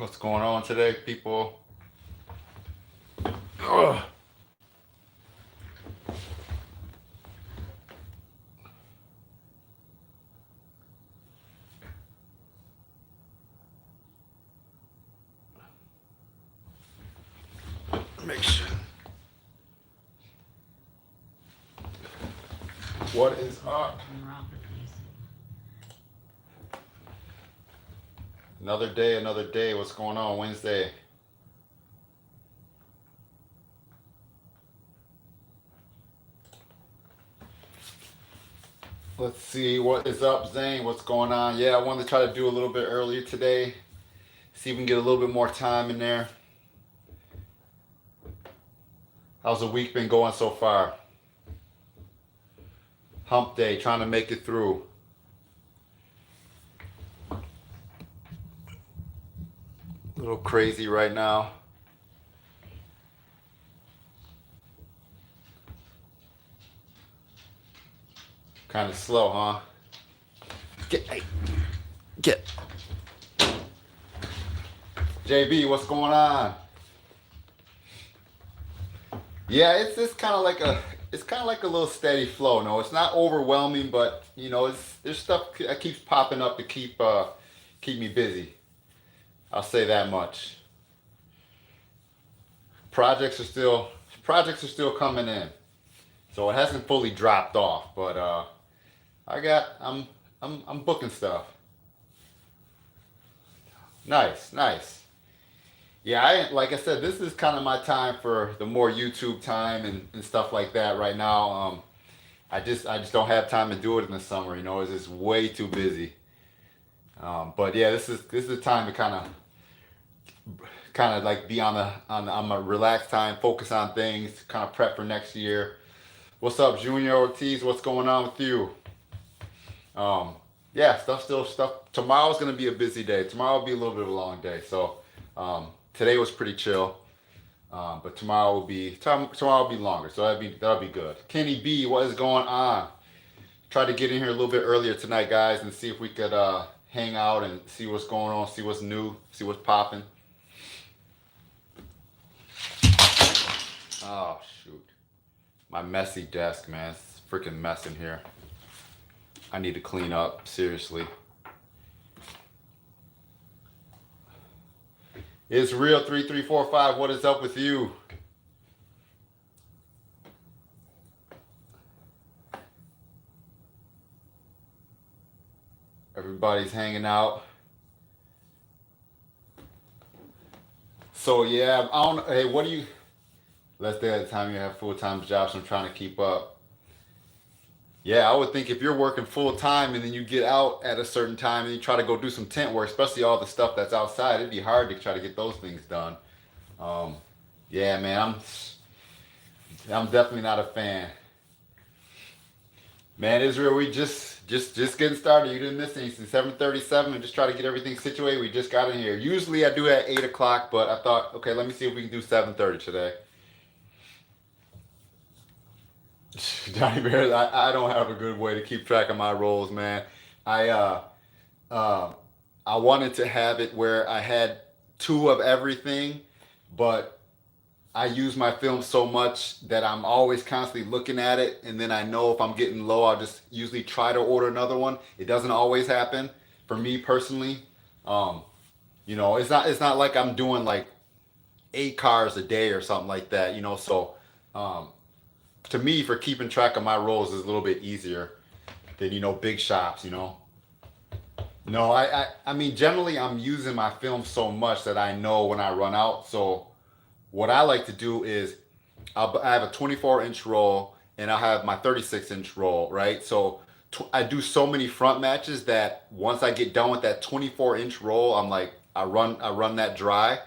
What's going on today, people? Ugh. Make sure. What is up? Another day, another day. What's going on Wednesday? Let's see what is up, Zane. What's going on? Yeah, I wanted to try to do a little bit earlier today. See if we can get a little bit more time in there. How's the week been going so far? Hump day, trying to make it through. A little crazy right now. Kind of slow, huh? Get. JB, what's going on? Yeah, it's just kind of like a little steady flow. No, it's not overwhelming, but you know, there's stuff that keeps popping up to keep me busy. I'll say that much. Projects are still coming in, so it hasn't fully dropped off, but I'm booking stuff. Nice. Yeah, like I said, this is kind of my time for the more YouTube time and stuff like that right now. I just don't have time to do it in the summer. You know, it's just way too busy. But yeah, this is the time to kind of like be on a relaxed time, focus on things, kind of prep for next year. What's up, Junior Ortiz? What's going on with you? Yeah, stuff. Tomorrow's gonna be a busy day. Tomorrow will be a little bit of a long day. So today was pretty chill, but tomorrow will be longer. So that'll be good. Kenny B, what is going on? Try to get in here a little bit earlier tonight, guys, and see if we could hang out and see what's going on, see what's new, see what's popping. Oh shoot, my messy desk, man. It's a freaking mess in here. I need to clean up, seriously. It's real 3345. What is up with you? Everybody's hanging out. So yeah, I don't. Hey, what do you? Less day at a time. You have full-time jobs. So I'm trying to keep up. Yeah, I would think if you're working full time and then you get out at a certain time and you try to go do some tent work, especially all the stuff that's outside, it'd be hard to try to get those things done. Um, yeah, man, I'm definitely not a fan. Man, Israel, we just getting started. You didn't miss anything. 7:37, and just try to get everything situated. We just got in here. Usually I do it at 8 o'clock, but I thought, okay, let me see if we can do 7:30 today. Johnny Bears, I don't have a good way to keep track of my rolls, man. I uh, I wanted to have it where I had two of everything, but I use my film so much that I'm always constantly looking at it, and then I know if I'm getting low, I'll just usually try to order another one. It doesn't always happen for me personally. Um, you know, it's not like I'm doing like 8 cars a day or something like that. You know, so um, to me, for keeping track of my rolls is a little bit easier than big shops. No, I mean generally I'm using my film so much that I know when I run out. So what I like to do is I have a 24-inch roll and I have my 36-inch roll, right? So I do so many front matches that once I get done with that 24-inch roll, I'm like I run that dry.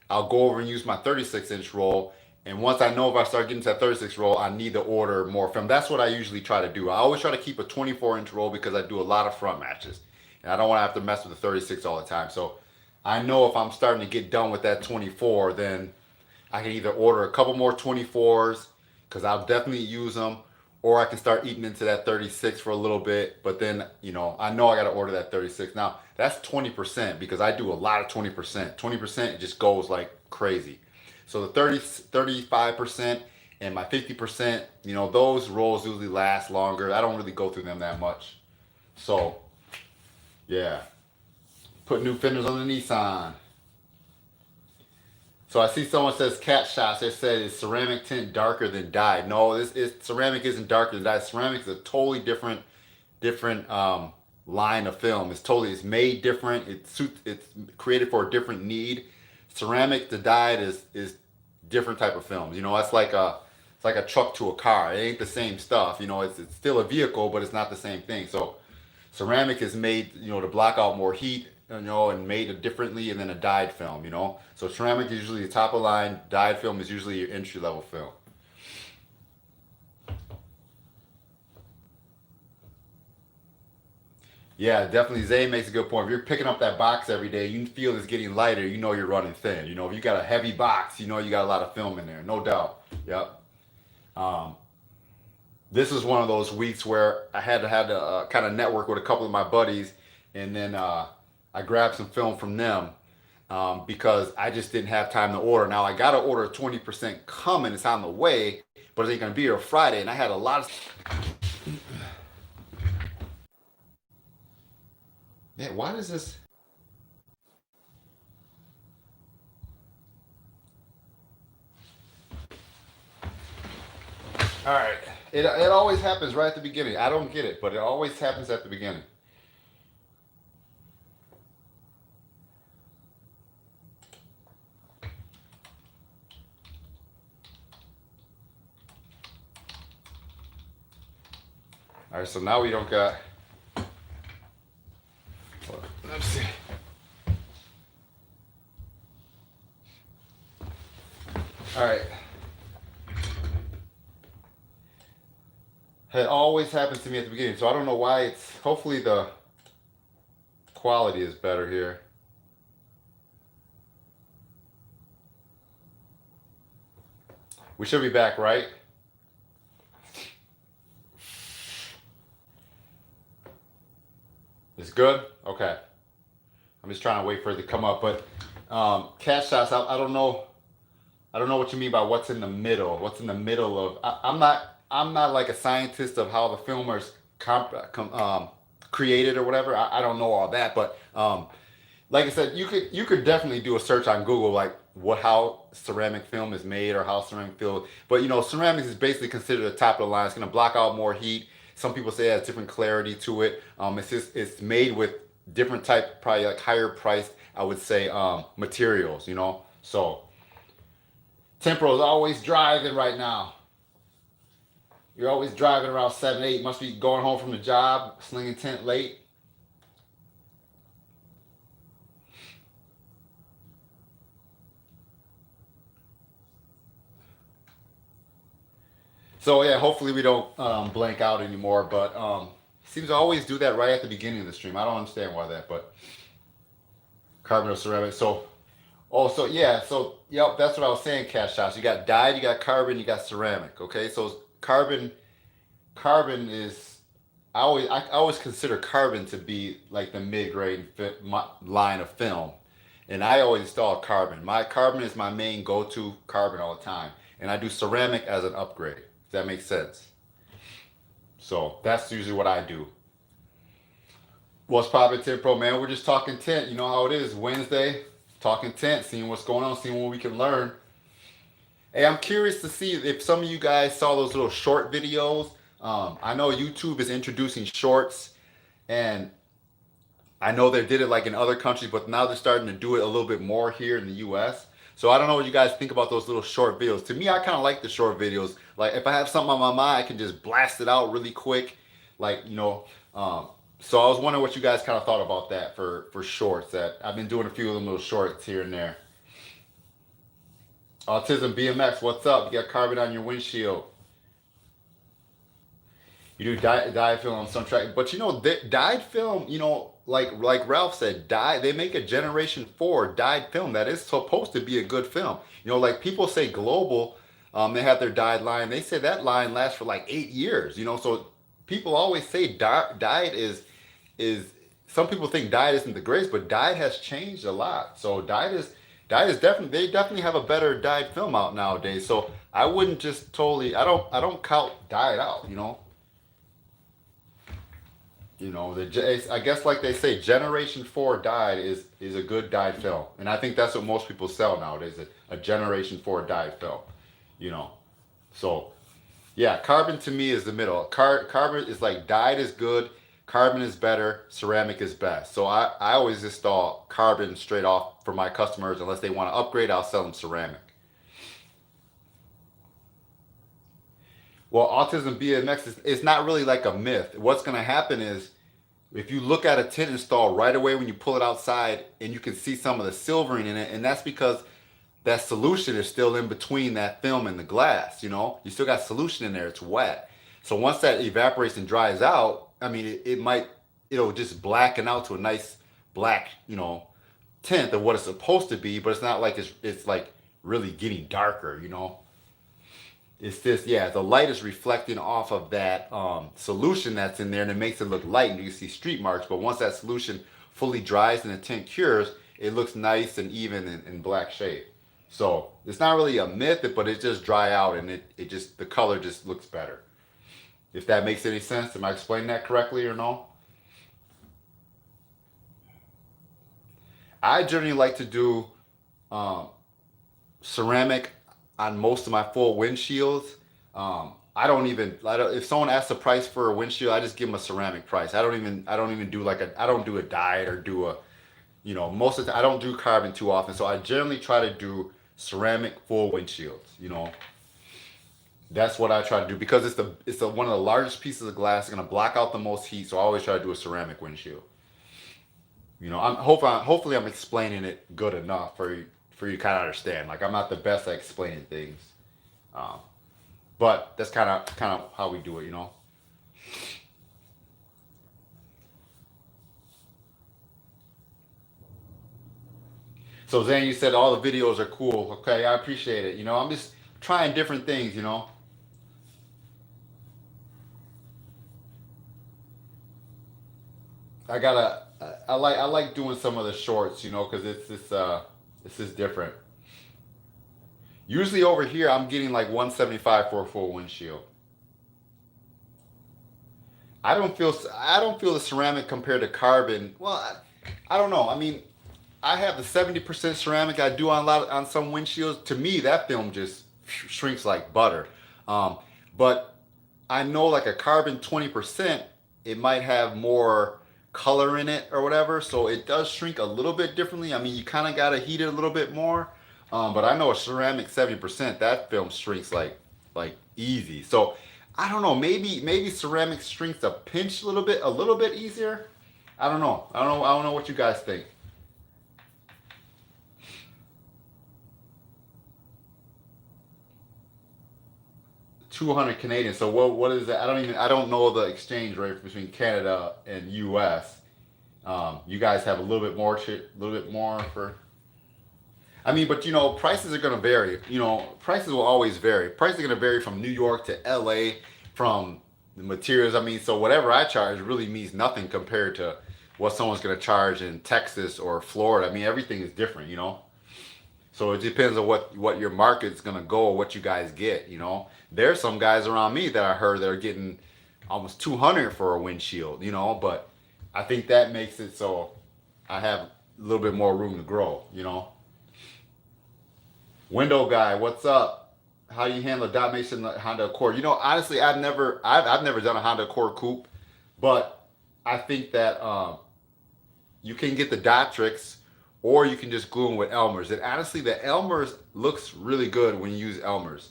I'll go over and use my 36-inch roll. And once I know if I start getting to that 36 roll, I need to order more film. That's what I usually try to do. I always try to keep a 24-inch roll because I do a lot of front matches. And I don't want to have to mess with the 36 all the time. So I know if I'm starting to get done with that 24, then I can either order a couple more 24s because I'll definitely use them, or I can start eating into that 36 for a little bit. But then, you know I got to order that 36. Now that's 20% because I do a lot of 20%. 20% it just goes like crazy. So the 35% and my 50%, you know, those rolls usually last longer. I don't really go through them that much. So yeah, put new fenders on the Nissan. So I see someone says cat shots. They said is ceramic tint darker than dyed. No, this is ceramic isn't darker than dyed. Ceramic is a totally different line of film. It's made different. It's created for a different need. Ceramic to dyed is different type of films. You know, it's like a truck to a car. It ain't the same stuff. You know, it's still a vehicle, but it's not the same thing. So ceramic is made, you know, to block out more heat, you know, and made differently, and then a dyed film, you know. So ceramic is usually the top of line. Dyed film is usually your entry level film. Yeah, definitely. Zay makes a good point. If you're picking up that box every day, you feel it's getting lighter. You know you're running thin. You know, if you got a heavy box, you know you got a lot of film in there, no doubt. Yep. Um, this was one of those weeks where I had to kind of network with a couple of my buddies, and then I grabbed some film from them because I just didn't have time to order. Now I got to order 20% coming. It's on the way, but it ain't gonna be here Friday, and I had a lot of. Yeah, why does this? All right. It always happens right at the beginning. I don't get it, but it always happens at the beginning. All right, so now we don't got. Let's see. All right. It always happens to me at the beginning, so I don't know why it's. Hopefully the quality is better here. We should be back, right? It's good. Okay. I'm just trying to wait for it to come up, but cat shots. I don't know. I don't know what you mean by what's in the middle. What's in the middle of? I'm not like a scientist of how the filmers created or whatever. I don't know all that, but like I said, you could definitely do a search on Google like what how ceramic film is made or how ceramic film. But you know, ceramics is basically considered the top of the line. It's gonna block out more heat. Some people say it has different clarity to it. It's made with different type, probably like higher priced, I would say, materials. You know, so Temporal is always driving right now. You're always driving around 7, 8. Must be going home from the job, slinging tent late. So yeah, hopefully we don't blank out anymore. But seems to always do that right at the beginning of the stream. I don't understand why that, but carbon or ceramic. So so yeah, so yep, that's what I was saying. Cash shots. You got dyed, you got carbon, you got ceramic. Okay, so carbon is I always consider carbon to be like the mid grade line of film, and I always install carbon. My carbon is my main go to carbon all the time, and I do ceramic as an upgrade. Does that make sense? So that's usually what I do. What's poppin' Tint Pro, man? We're just talking tint. You know how it is. Wednesday, talking tint, seeing what's going on, seeing what we can learn. Hey, I'm curious to see if some of you guys saw those little short videos. I know YouTube is introducing shorts, and I know they did it like in other countries, but now they're starting to do it a little bit more here in the US. So I don't know what you guys think about those little short videos. To me, I kind of like the short videos. Like if I have something on my mind, I can just blast it out really quick. Like, you know, so I was wondering what you guys kind of thought about that for shorts. That I've been doing a few of them little shorts here and there. Autism BMX, what's up? You got carbon on your windshield. You do dye film on some track, but you know, dyed film. You know, like Ralph said, dye. They make a Generation 4 dyed film that is supposed to be a good film. You know, like people say global. They have their dyed line. They say that line lasts for like 8 years. So people always say dyed is. Some people think dyed isn't the greatest, but dyed has changed a lot. So dyed is definitely, they definitely have a better dyed film out nowadays. So I wouldn't just totally, I don't count dyed out. I guess like they say, Generation 4 dyed is a good dyed film, and I think that's what most people sell nowadays, a Generation 4 dyed film. You know, so yeah, carbon to me is the middle. Carbon is like dyed is good, carbon is better, ceramic is best. So I always install carbon straight off for my customers. Unless they want to upgrade, I'll sell them ceramic. Well, autism BMX is not really like a myth. What's going to happen is if you look at a tint install right away when you pull it outside, and you can see some of the silvering in it, and that's because that solution is still in between that film and the glass. You still got solution in there. It's wet. So once that evaporates and dries out, I mean, it'll just blacken out to a nice black, tint of what it's supposed to be, but it's not like it's like really getting darker. It's this, yeah, the light is reflecting off of that solution that's in there, and it makes it look light, and you can see street marks. But once that solution fully dries and the tint cures, it looks nice and even in black shade. So it's not really a myth, but it just dry out, and it just, the color just looks better. If that makes any sense, am I explaining that correctly or no? I generally like to do um, ceramic on most of my full windshields. If someone asks the price for a windshield, I just give them a ceramic price. I don't even do I don't do a dyed or do a, most of the, I don't do carbon too often. So I generally try to do ceramic full windshields. That's what I try to do because it's one of the largest pieces of glass. It's gonna block out the most heat. So I always try to do a ceramic windshield. Hopefully I'm explaining it good enough for you to kind of understand. Like I'm not the best at explaining things, um, but that's kind of how we do it. So Zane, you said all the videos are cool. Okay, I appreciate it. I'm just trying different things. I gotta. I like doing some of the shorts. Because this is different. Usually over here, I'm getting like 175 for a full windshield. I don't feel the ceramic compared to carbon. Well, I don't know. I mean, I have the 70% ceramic I do on some windshields. To me, that film just shrinks like butter. Um, but I know like a carbon 20%, it might have more color in it or whatever, so it does shrink a little bit differently. I mean, you kind of got to heat it a little bit more. But I know a ceramic 70%, that film shrinks like easy. So I don't know, maybe ceramic shrinks a little bit easier. I don't know. I don't know what you guys think. 200 Canadian. So what is that? I don't know the exchange rate between Canada and US. You guys have a little bit more for. I mean, but prices are going to vary. Prices will always vary. Prices are going to vary from New York to LA, from the materials. I mean, so whatever I charge really means nothing compared to what someone's going to charge in Texas or Florida. I mean, everything is different. So it depends on what your market's going to go, or what you guys get. There's some guys around me that I heard that are getting almost 200 for a windshield. But I think that makes it so I have a little bit more room to grow. Window guy, what's up? How you handle dot matrix in the Honda Accord? Honestly, I've never done a Honda Accord coupe, but I think that you can get the dot tricks, or you can just glue them with Elmer's. And honestly, the Elmer's looks really good when you use Elmer's.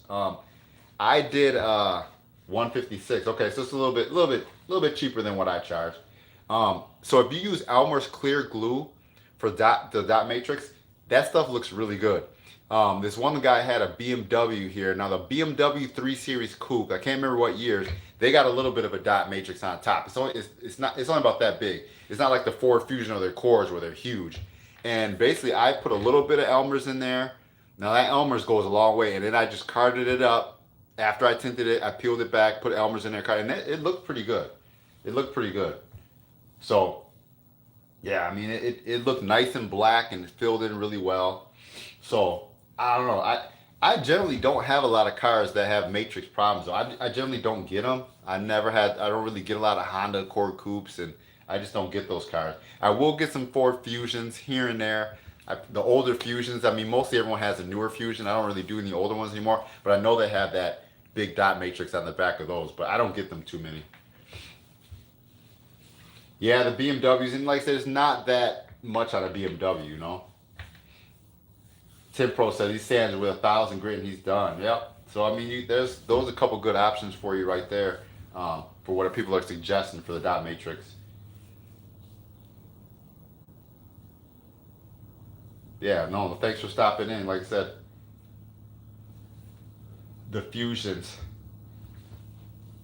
I did 156. Okay, so it's a little bit cheaper than what I charge. So if you use Elmer's clear glue for the dot matrix, that stuff looks really good. This one guy had a BMW here. Now the BMW 3 Series coupe, I can't remember what years. They got a little bit of a dot matrix on top. It's only about that big. It's not like the Ford Fusion or their Accords where they're huge. And basically, I put a little bit of Elmer's in there. Now that Elmer's goes a long way, and then I just carded it up. After I tinted it, I peeled it back, put Elmer's in there, and it looked pretty good. It looked pretty good. So yeah, I mean it looked nice and black and it filled in really well. So I don't know. I generally don't have a lot of cars that have matrix problems. So I generally don't get them. I never had. I don't really get a lot of Honda Accord coupes, and I just don't get those cars. I will get some Ford Fusions here and there. The older Fusions. I mean, mostly everyone has a newer Fusion. I don't really do any older ones anymore, but I know they have that big dot matrix on the back of those. But I don't get them too many. Yeah, the BMWs, and like I said, it's not that much on a BMW, you know. Tim Pro said he sands with 1,000 grit and he's done. Yep. So I mean, there's those a couple good options for you right there, for what people are suggesting for the dot matrix. Yeah, no, thanks for stopping in. Like I said, the fusions,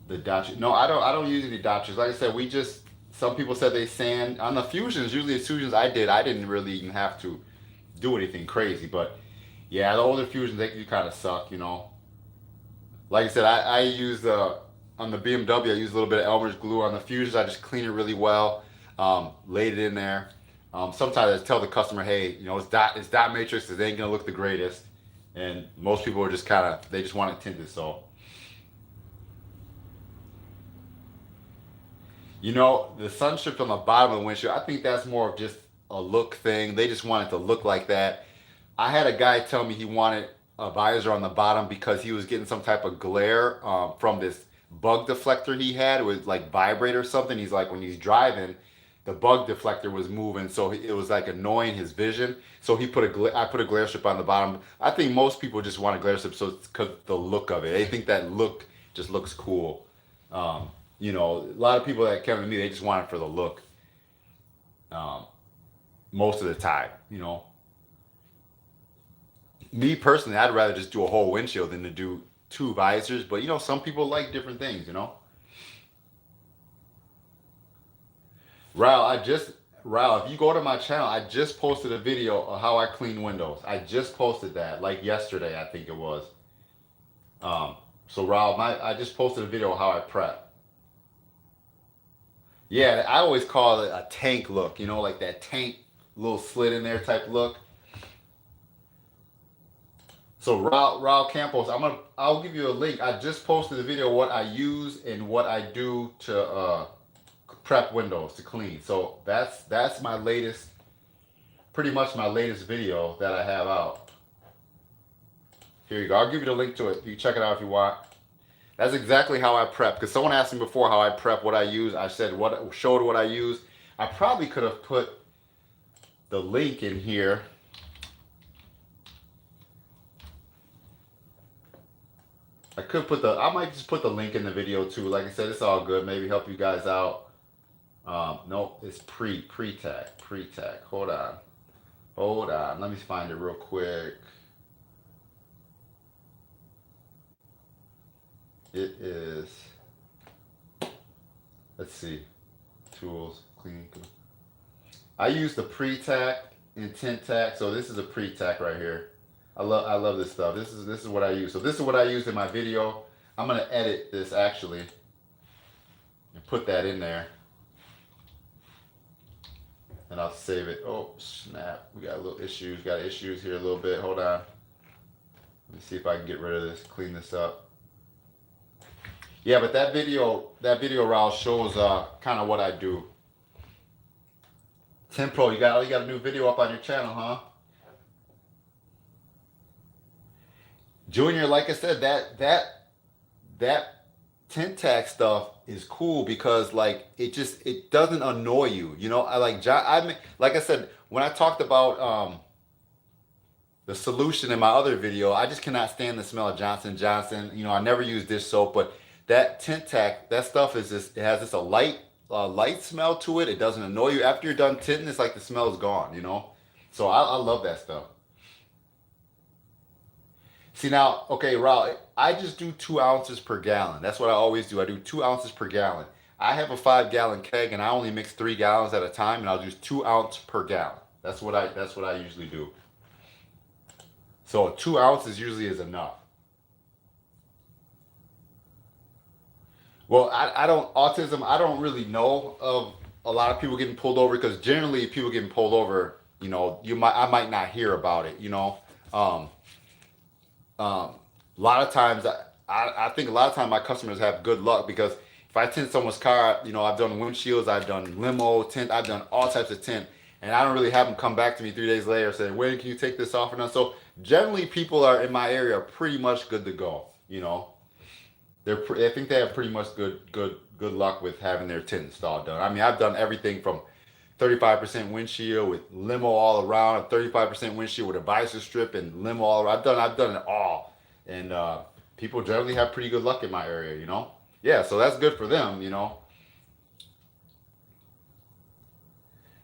the Dodge. No, I don't use any Dodgers. Like I said, we just some people said they sand on the fusions. Usually the fusions I didn't really even have to do anything crazy. But yeah, the older fusions they kind of suck, you know. Like I said, I use on the BMW I use a little bit of Elmer's glue. On the fusions I just clean it really well, laid it in there. Sometimes I tell the customer, hey, you know, it's dot matrix. It ain't gonna look the greatest, and most people are just kind of they just want it tinted. So you know, the sun strips on the bottom of the windshield, I think that's more of just a look thing. They just want it to look like that. I had a guy tell me he wanted a visor on the bottom because he was getting some type of glare from this bug deflector he had. It was like vibrate or something. He's like, when he's driving, the bug deflector was moving, so it was like annoying his vision. So I put a glare strip on the bottom. I think most people just want a glare strip, so it's because the look of it. They think that look just looks cool. You know, a lot of people that come to me, they just want it for the look. Um, Most of the time, you know. Me personally, I'd rather just do a whole windshield than to do two visors. But you know, some people like different things. You know, Raul, Raul, if you go to my channel, I just posted a video of how I clean windows. I just posted that like yesterday, I think it was. So Raul, I just posted a video of how I prep. Yeah, I always call it a tank look. You know, like that tank little slit in there type look. So Raul Campos, I'll give you a link. I just posted a video of what I use and what I do to prep windows to clean. So that's my latest, pretty much my latest video that I have out. Here you go. I'll give you the link to it. You can check it out if you want. That's exactly how I prep. Because someone asked me before how I prep, what I use. I said showed what I use. I probably could have put the link in here. I might just put the link in the video too. Like I said, it's all good. Maybe help you guys out. No, it's pre-tack. Hold on. Let me find it real quick. It is, let's see, tools, clean. I use the pre-tack and tint tack. So this is a pre-tack right here. I love this stuff. This is what I use. So this is what I used in my video. I'm gonna edit this actually and put that in there, and I'll save it. Oh snap! We got a little issues. Got issues here a little bit. Hold on. Let me see if I can get rid of this. Clean this up. Yeah, but that video, Raul, shows kind of what I do. Tim Pro, you got a new video up on your channel, huh? Junior, like I said, that tint tack stuff is cool because like it doesn't annoy you. You know, like I said when I talked about the solution in my other video, I just cannot stand the smell of Johnson Johnson. You know, I never use dish soap, but that tint tack, that stuff is just it has just a light smell to it. It doesn't annoy you after you're done tinting. It's like the smell is gone. You know, so I love that stuff. See now, okay, Raul, I just do 2 ounces per gallon. That's what I always do. I do 2 ounces per gallon. I have a 5 gallon keg and I only mix 3 gallons at a time and I'll use 2 ounces per gallon. That's what I usually do. So 2 ounces usually is enough. Well, I don't autism. I don't really know of a lot of people getting pulled over because generally people getting pulled over, I might not hear about it. Um, um, a lot of times I think a lot of times my customers have good luck because if I tint someone's car, I've done windshields, I've done limo tint, I've done all types of tint, and I don't really have them come back to me 3 days later saying, "When can you take this off?" And so generally people are in my area are pretty much good to go. I think they have pretty much good luck with having their tint installed done. I mean, I've done everything from 35% windshield with limo all around, a 35% windshield with a visor strip and limo all around. I've done it all, and people generally have pretty good luck in my area. Yeah, so that's good for them.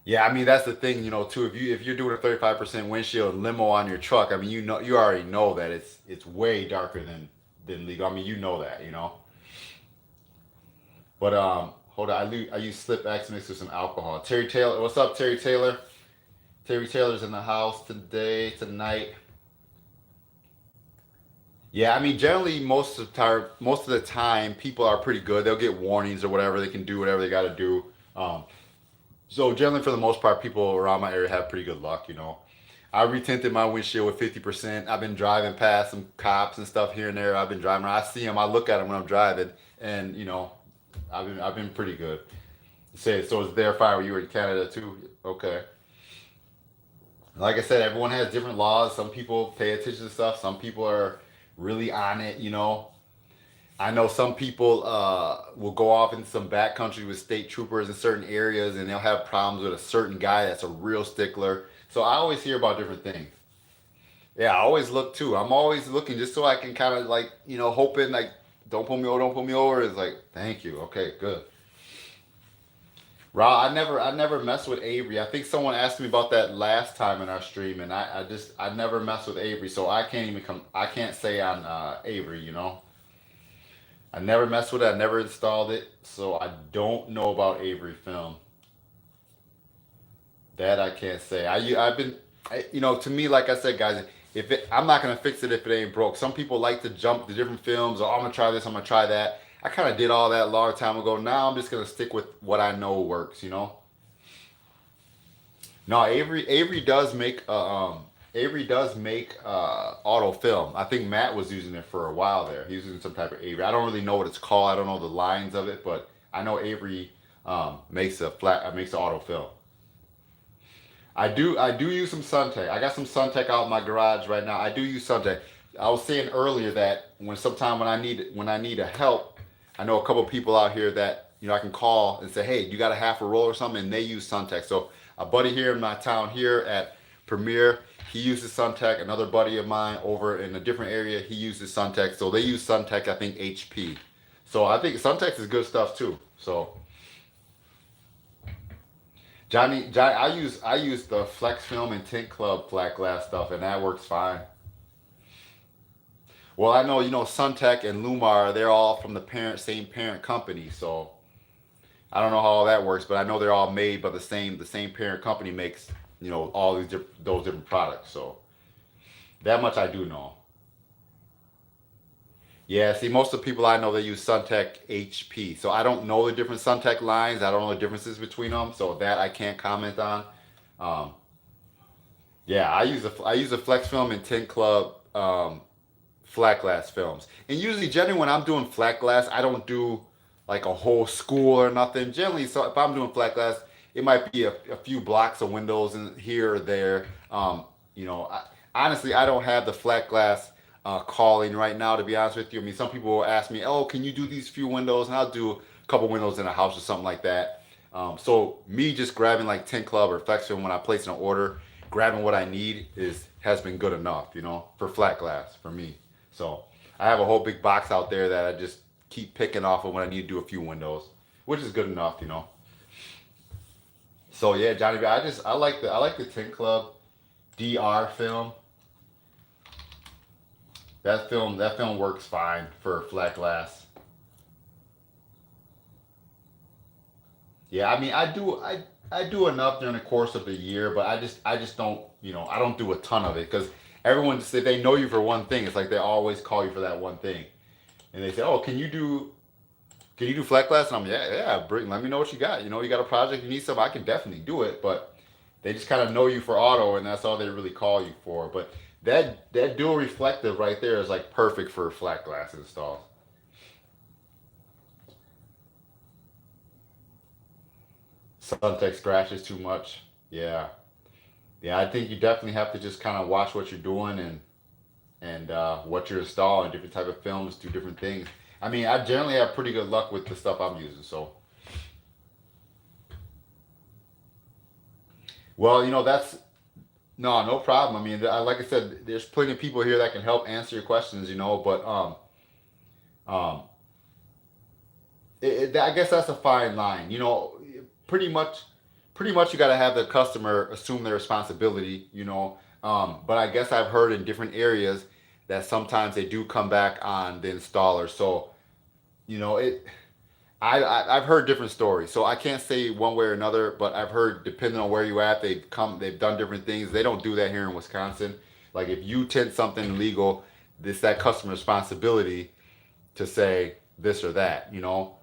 Yeah, I mean that's the thing, too. If you're doing a 35% windshield and limo on your truck, I mean you already know that it's way darker than legal. I mean you know that. But hold on, I use Slip X mixed with some alcohol. Terry Taylor, what's up, Terry Taylor? Terry Taylor's in the house tonight. Yeah, I mean generally most of the time people are pretty good. They'll get warnings or whatever. They can do whatever they got to do. Um, so generally for the most part, people around my area have pretty good luck. I retinted my windshield with 50%. I've been driving past some cops and stuff here and there. I've been driving around. I see them. I look at them when I'm driving, and I've been pretty good. Say so it's their fire. You were in Canada too. Okay. Like I said, everyone has different laws. Some people pay attention to stuff. Some people are really on it. I know some people will go off in some back country with state troopers in certain areas, and they'll have problems with a certain guy that's a real stickler. So I always hear about different things. Yeah, I always look too. I'm always looking just so I can kind of like, hoping like, don't pull me over, don't pull me over. It's like, thank you. Okay, good. Rob, I never mess with Avery. I think someone asked me about that last time in our stream, and I never mess with Avery, so I can't say on Avery. I never messed with it. I never installed it, so I don't know about Avery film. That I can't say. I've been, to me, like I said, guys, I'm not gonna fix it if it ain't broke. Some people like to jump to different films. Oh, I'm gonna try this. I'm gonna try that. I kind of did all that a long time ago. Now I'm just gonna stick with what I know works. No, Avery does make auto film. I think Matt was using it for a while there. He was using some type of Avery. I don't really know what it's called. I don't know the lines of it, but I know Avery makes an auto film. I do use some Suntech. I got some Suntech out in my garage right now. I do use Suntech. I was saying earlier that when I need a help, I know a couple of people out here that I can call and say, hey, you got a half a roll or something, and they use Suntech. So a buddy here in my town here at Premier, he uses Suntech. Another buddy of mine over in a different area, he uses Suntech. So they use Suntech, I think HP. So I think Suntech is good stuff too. So Johnny, I use the Flex Film and Tint Club flat glass stuff, and that works fine. Well, I know Suntech and Lumar, they're all from the same parent company, so I don't know how all that works, but I know they're all made by the same parent company makes all those different products. So that much I do know. Yeah, see, most of the people I know they use Suntech HP, so I don't know the different Suntech lines. I don't know the differences between them, so that I can't comment on. Um, yeah, I use a Flex Film and Tint Club flat glass films, and usually, generally, when I'm doing flat glass, I don't do like a whole school or nothing. Generally, so if I'm doing flat glass, it might be a few blocks of windows in here or there. Honestly, I don't have the flat glass calling right now. To be honest with you, I mean, some people will ask me, "Oh, can you do these few windows?" And I'll do a couple windows in a house or something like that. So me just grabbing like Tint Club or Flex Film when I place an order, grabbing what I need has been good enough, for flat glass for me. So I have a whole big box out there that I just keep picking off of when I need to do a few windows, which is good enough. So yeah, Johnny, I like the Tint Club DR film. That film works fine for flat glass. Yeah, I mean I do enough during the course of the year, but I just don't I don't do a ton of it because everyone just, they know you for one thing. It's like they always call you for that one thing, and they say, "Oh, can you do flat glass?" And I'm, yeah, bring. Let me know what you got. You know, you got a project, you need something, I can definitely do it. But they just kind of know you for auto, and that's all they really call you for. But that dual reflective right there is like perfect for flat glass installs. Suntex scratches too much. Yeah, yeah. I think you definitely have to just kind of watch what you're doing and what you're installing, different type of films, do different things. I mean, I generally have pretty good luck with the stuff I'm using. So, well, you know, that's no problem. I mean, like I said, there's plenty of people here that can help answer your questions. You know, but um, I guess that's a fine line. You know, pretty much, pretty much you got to have the customer assume their responsibility. You know, but I guess I've heard in different areas that sometimes they do come back on the installer. So, you know, I've heard different stories, so I can't say one way or another. But I've heard, depending on where you at, they've done different things. They don't do that here in Wisconsin. Like if you tint something illegal, it's that customer responsibility to say this or that. You know,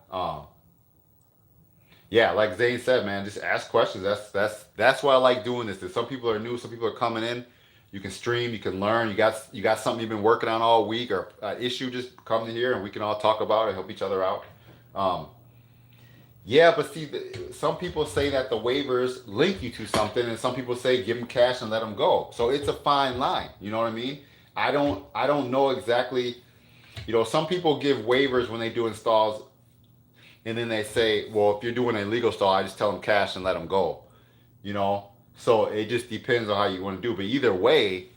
yeah, like Zane said, man, just ask questions. That's why I like doing this. That some people are new, some people are coming in. You can stream, you can learn. You got something you've been working on all week or issue. Just come in here and we can all talk about it, help each other out. Um, Yeah, but see, some people say that the waivers link you to something, and some people say give them cash and let them go. So it's a fine line. You know what I mean? I don't know exactly. You know, some people give waivers when they do installs, and then they say, well, if you're doing an illegal install, I just tell them cash and let them go. You know, so it just depends on how you want to do. But either way,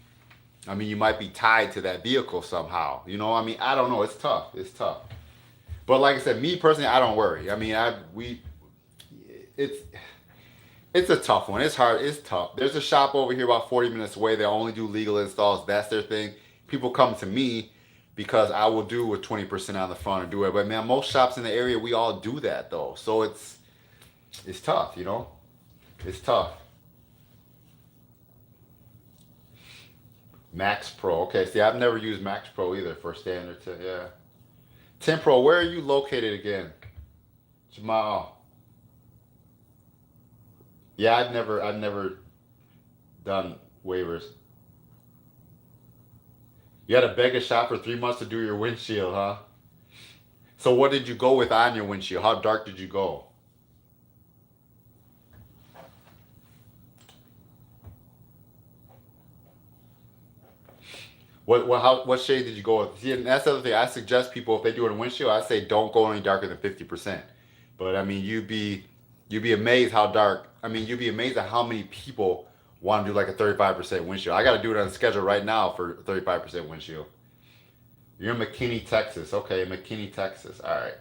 I mean, you might be tied to that vehicle somehow. You know, I mean, I don't know. It's tough. It's tough. But like I said, me personally, I don't worry. I mean, it's it's a tough one. It's hard. It's tough. There's a shop over here about 40 minutes away. They only do legal installs. That's their thing. People come to me because I will do with 20% on the front and do it. But man, most shops in the area, we all do that though. So it's tough. You know, it's tough. Max Pro. Okay. See, I've never used Max Pro either for standard. Yeah. Tint Pro. Where are you located again, Jamal? Yeah, I've never done waivers. You had to beg a shop for 3 months to do your windshield, huh? So what did you go with on your windshield? How dark did you go? What shade did you go with? See, and that's the other thing. I suggest people if they do it in windshield, I say don't go any darker than 50%. But I mean, you'd be amazed how dark. I mean, you'd be amazed at how many people want to do like a 35% windshield. I got to do it on schedule right now for 35% windshield. You're in McKinney, Texas. Okay, McKinney, Texas. All right.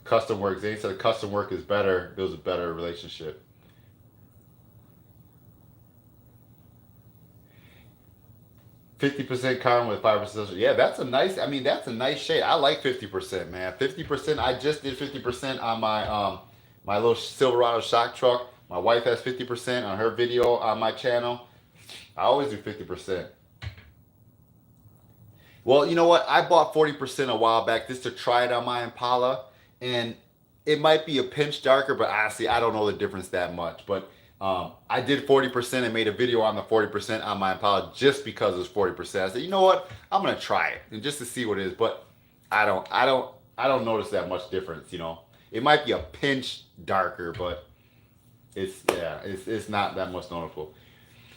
Custom work. Zane said custom work is better, builds a better relationship. 50% carbon with 5% silver. Yeah, that's a nice. I mean, that's a nice shade. I like 50%, man. 50%. I just did 50% on my little Silverado shock truck. My wife has 50% on her video on my channel. I always do 50%. Well, you know what? I bought 40% a while back just to try it on my Impala, and it might be a pinch darker, but honestly, I don't know the difference that much. But I did 40% and made a video on the 40% on my Impala just because it was 40%. I said, you know what? I'm gonna try it and just to see what it is. But I don't notice that much difference. You know, it might be a pinch darker, but it's not that much noticeable.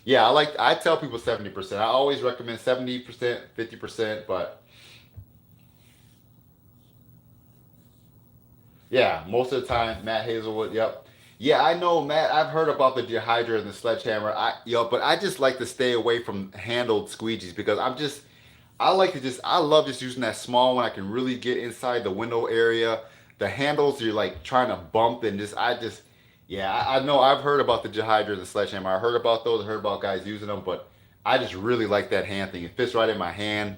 Yeah, I tell people 70%. I always recommend 70%, 50%, but yeah, most of the time, Matt Hazelwood. Yep. Yeah, I know, Matt. I've heard about the dehydrator and the sledgehammer. But I just like to stay away from handled squeegees because I love just using that small one. I can really get inside the window area. The handles you're like trying to bump and yeah, I know. I've heard about the dehydrator and the sledgehammer. I heard about those. I heard about guys using them, but I just really like that hand thing. It fits right in my hand.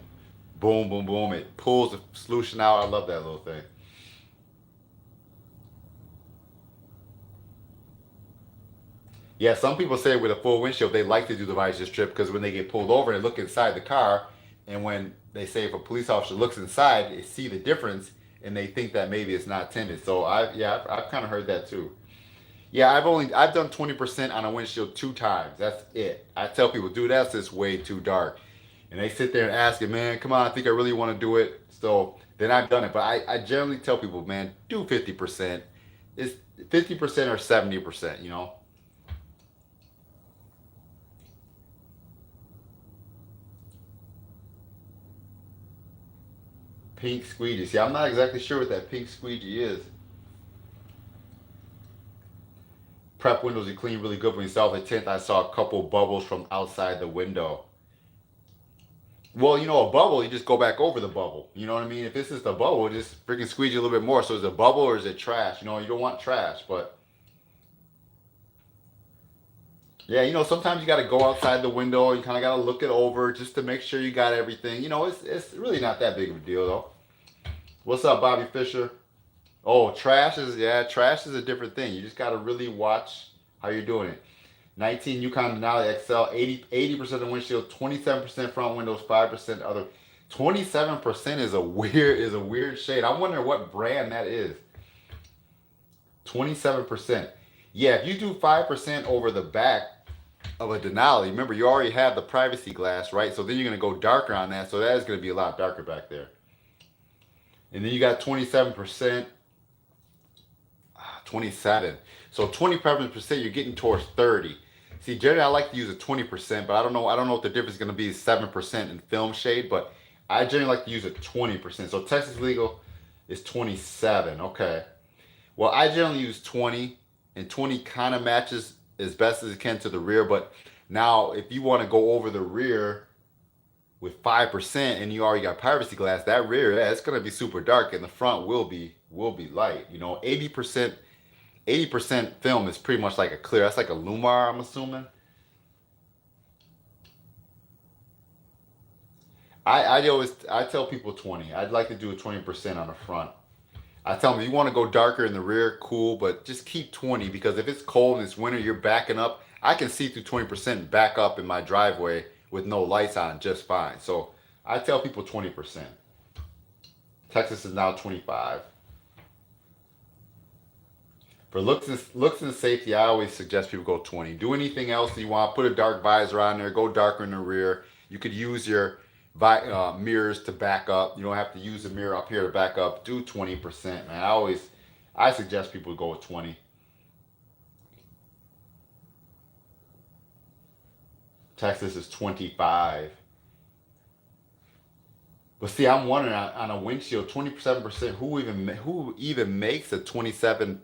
Boom, boom, boom. It pulls the solution out. I love that little thing. Yeah, some people say with a full windshield, they like to do the visor strip because when they get pulled over, they look inside the car, and when they say if a police officer looks inside, they see the difference, and they think that maybe it's not tinted. So I've kind of heard that too. Yeah, I've done 20% on a windshield 2 times. That's it. I tell people, dude, that's just way too dark, and they sit there and ask it, man, come on, I think I really want to do it. So then I've done it, but I generally tell people, man, do 50%. It's 50% or 70%. You know. Pink squeegee. See, I'm not exactly sure what that pink squeegee is. Prep windows you clean really good when you install the tint. I saw a couple bubbles from outside the window. Well, you know, a bubble, you just go back over the bubble. You know what I mean? If this is the bubble, just freaking squeegee a little bit more. So is it a bubble or is it trash? You know, you don't want trash, but yeah, you know, sometimes you got to go outside the window. You kind of got to look it over just to make sure you got everything. You know, it's really not that big of a deal though. What's up, Bobby Fisher? Oh, trash is a different thing. You just got to really watch how you're doing it. 19 Yukon Denali XL, 80% of windshield, 27% front windows, 5% other. 27% is a weird shade. I'm wondering what brand that is. 27%. Yeah, if you do 5% over the back of a Denali, remember you already have the privacy glass, right? So then you're gonna go darker on that. So that is gonna be a lot darker back there. And then you got 27%, 27. So 27%, you're getting towards 30. See, generally I like to use a 20%, but I don't know what the difference is going to be 7% in film shade, but I generally like to use a 20%. So Texas legal is 27. Okay. Well, I generally use 20, and 20 kind of matches as best as it can to the rear, but now if you want to go over the rear with 5% and you already got privacy glass, that rear, yeah, it's going to be super dark and the front will be light. You know, 80% film is pretty much like a clear. That's like a Lumar, I'm assuming. I tell people 20. I'd like to do a 20% on the front. I tell them you want to go darker in the rear, cool, but just keep 20 because if it's cold and it's winter, you're backing up. I can see through 20% back up in my driveway with no lights on just fine. So I tell people 20%. Texas is now 25. For looks and safety, I always suggest people go 20. Do anything else you want. Put a dark visor on there. Go darker in the rear. You could use your mirrors to back up. You don't have to use the mirror up here to back up. Do 20%, man. I suggest people go with 20. Texas is 25. But see, I'm wondering on a windshield, 27%. Who even makes a 27%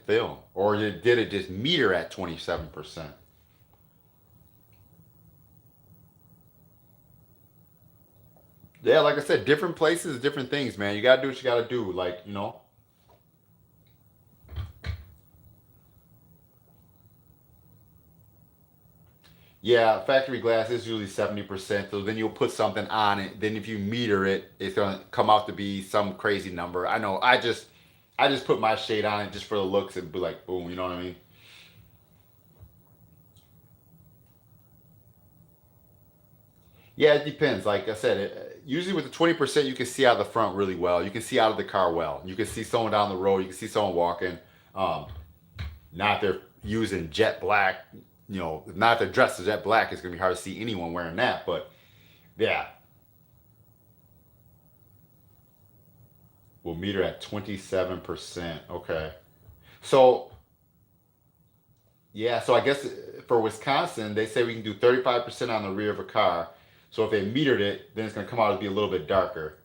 film, or did it just meter at 27%? Yeah, like I said, different places, different things, man. You gotta do what you gotta do. Like, you know. Yeah, factory glass is usually 70%. So then you'll put something on it. Then if you meter it, it's gonna come out to be some crazy number. I know. I just put my shade on it just for the looks and be like, boom. You know what I mean? Yeah, it depends. Like I said, usually with the 20%, you can see out of the front really well. You can see out of the car well. You can see someone down the road. You can see someone walking. Um, Not if they're using jet black. You know, not if they're dressed as jet black. It's gonna be hard to see anyone wearing that. But yeah, we'll meter at 27%. Okay. So yeah, so I guess for Wisconsin, they say we can do 35% on the rear of a car. So if they metered it, then it's going to come out to be a little bit darker.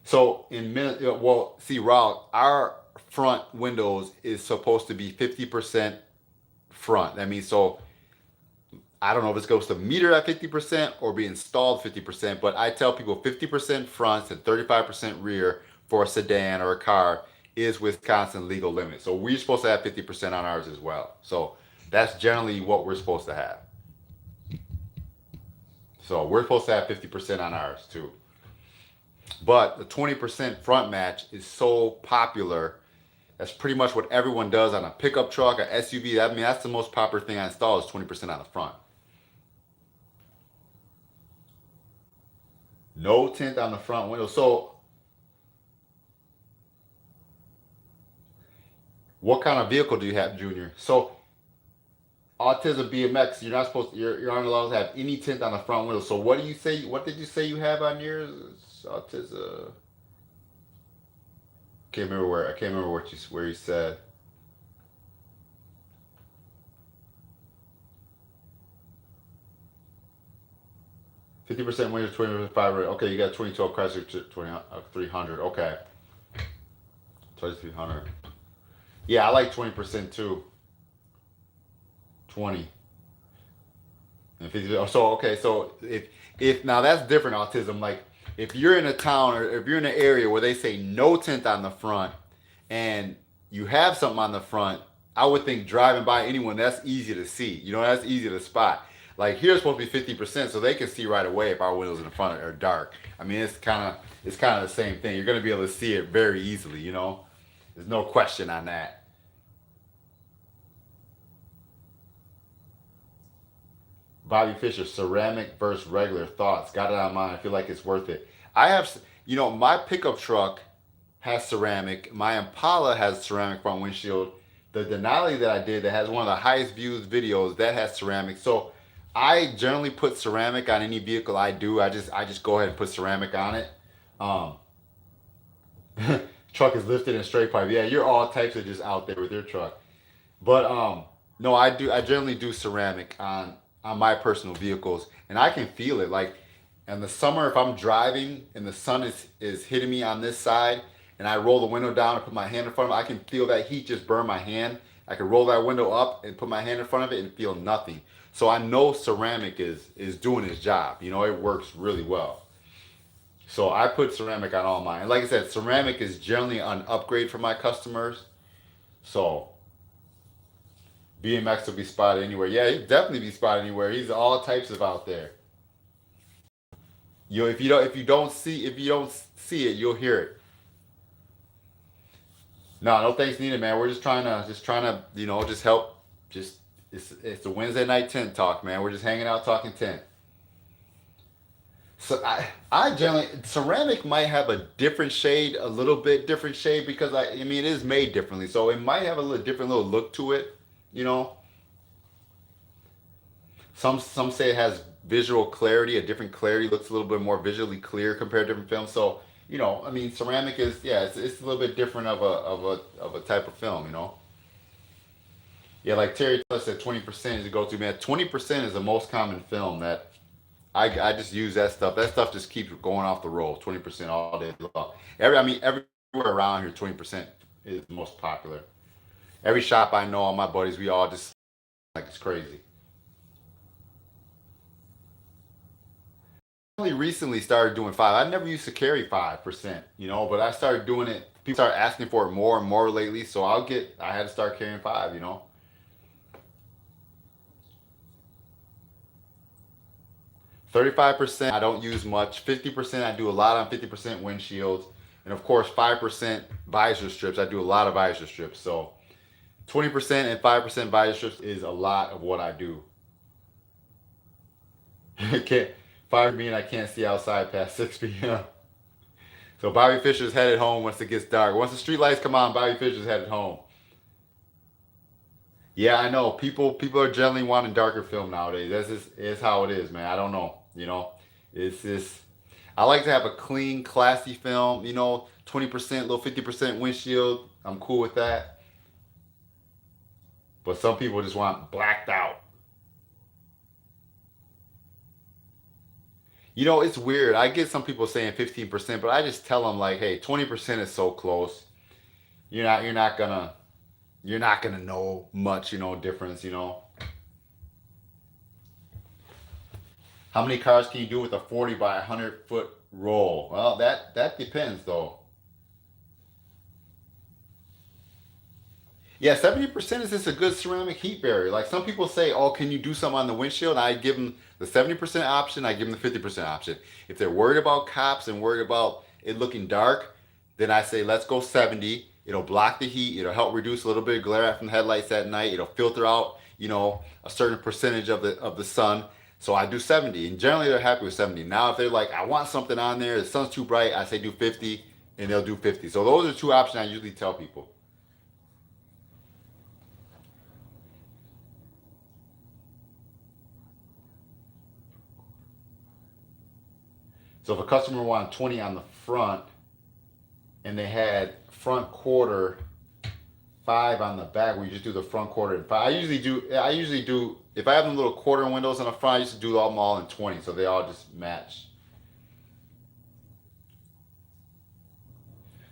So well, see, Raul, our front windows is supposed to be 50% front. That means so I don't know if it's supposed to meter at 50% or be installed 50%, but I tell people 50% front and 35% rear for a sedan or a car is Wisconsin legal limit. So we're supposed to have 50% on ours as well. So that's generally what we're supposed to have. So we're supposed to have 50% on ours too. But the 20% front match is so popular That's pretty much what everyone does on a pickup truck, a SUV. I mean, that's the most popular thing I install is 20% on the front. No tint on the front window. So what kind of vehicle do you have, Junior? So autism BMX, you're not supposed to, you're not allowed to have any tint on the front window. So what do you say? What did you say you have on yours? Autism. Can't remember where. I can't remember what you where you said. 50% windows, 20% Okay, you got 2012 Chrysler 300. Okay, 2300. Yeah, I like 20% too. 20 and 50. So okay, so if now that's different autism. Like if you're in a town or if you're in an area where they say no tint on the front, and you have something on the front, I would think driving by anyone that's easy to see. You know, that's easy to spot. Like here's supposed to be 50%, so they can see right away if our windows in the front are dark. I mean, it's kind of the same thing. You're gonna be able to see it very easily. You know, there's no question on that. Bobby Fisher, ceramic versus regular thoughts. Got it on mine. I feel like it's worth it. I have, my pickup truck has ceramic. My Impala has ceramic front windshield. The Denali that I did that has one of the highest views videos that has ceramic. So I generally put ceramic on any vehicle I do. I just go ahead and put ceramic on it. Um, Truck is lifted in straight pipe. Yeah, you're all types of just out there with your truck. But no, I do. I generally do ceramic on my personal vehicles, and I can feel it. Like in the summer, if I'm driving and the sun is hitting me on this side, and I roll the window down and put my hand in front of it, I can feel that heat just burn my hand. I can roll that window up and put my hand in front of it and feel nothing. So I know ceramic is doing its job. You know, it works really well. So I put ceramic on all mine. And like I said, ceramic is generally an upgrade for my customers. So BMX will be spotted anywhere. Yeah, he'll definitely be spotted anywhere. He's all types of out there. If you don't see it, you'll hear it. No, no thanks needed, man. We're just trying to just help. Just it's a Wednesday night tent talk, man. We're just hanging out talking tent. So I generally ceramic might have a different shade, a little bit different shade because I mean it is made differently, so it might have a little different little look to it. You know, some say it has visual clarity, a different clarity, looks a little bit more visually clear compared to different films. So I mean ceramic is yeah, it's a little bit different of a type of film. Yeah, like Terry Taylor said, 20% is a go-to man. 20% is the most common film that I just use that stuff. That stuff just keeps going off the roll. 20% all day long. Everywhere around here, 20% is the most popular. Every shop I know, all my buddies, we all just like it's crazy. I only recently started doing five. I never used to carry 5%, but I started doing it. People start asking for it more and more lately, so I had to start carrying five. 35% I don't use much. 50% I do a lot on 50% windshields. And of course 5% visor strips. I do a lot of visor strips. So 20% and 5% visor strips is a lot of what I do. Can't fire me and I can't see outside past 6 p.m. So Bobby Fisher's headed home once it gets dark. Once the street lights come on, Bobby Fisher's headed home. Yeah, I know. People are generally wanting darker film nowadays. That's just it's how it is, man. I don't know. It's just I like to have a clean, classy film. 20%, little 50% windshield. I'm cool with that. But some people just want blacked out. It's weird. I get some people saying 15%, but I just tell them like, hey, 20% is so close. You're not gonna know much, difference. How many cars can you do with a 40 by 100-foot roll? Well, that depends though. Yeah, 70% is just a good ceramic heat barrier. Like some people say, oh, can you do something on the windshield? I give them the 70% option. I give them the 50% option. If they're worried about cops and worried about it looking dark, then I say let's go 70. It'll block the heat. It'll help reduce a little bit of glare from the headlights at night. It'll filter out, a certain percentage of the sun. So I do 70, and generally they're happy with 70. Now if they're like, I want something on there, the sun's too bright, I say do 50, and they'll do 50. So those are two options I usually tell people. So if a customer wanted 20 on the front, and they had front quarter 5 on the back, where you just do the front quarter and 5. I usually do if I have them little quarter windows on the front, I used to do them all in 20, so they all just match.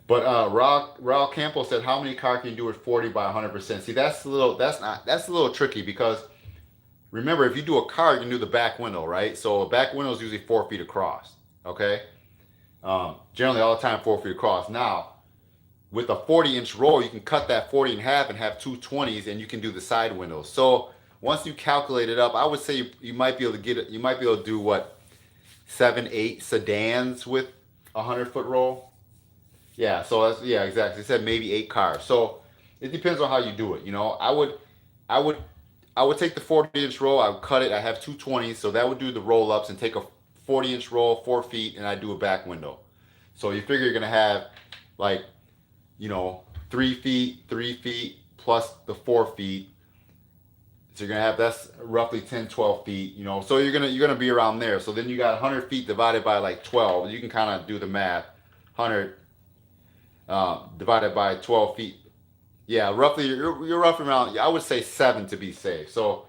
But Raul Campo said, how many car can you do with 40 by 100%? See, that's a little tricky, because remember, if you do a car, you can do the back window, right? So a back window is usually 4 feet across. Okay, generally all the time 4 feet across. Now, with a 40-inch roll, you can cut that 40 in half and have two 20s, and you can do the side windows. So once you calculate it up, I would say you might be able to get it. You might be able to do what, 7, 8 sedans with a 100-foot roll. Yeah, so that's, yeah, exactly. It said maybe 8 cars. So it depends on how you do it. I would, I would take the 40-inch roll. I would cut it. I have two 20s, so that would do the roll ups, and take a 40-inch roll, 4 feet, and I do a back window. So you figure you're gonna have like, 3 feet, 3 feet plus the 4 feet. So you're gonna have, that's roughly 10, 12 feet. So you're gonna be around there. So then you got 100 feet divided by like 12. You can kind of do the math. 100 divided by 12 feet. Yeah, roughly you're roughly around. I would say 7 to be safe. So,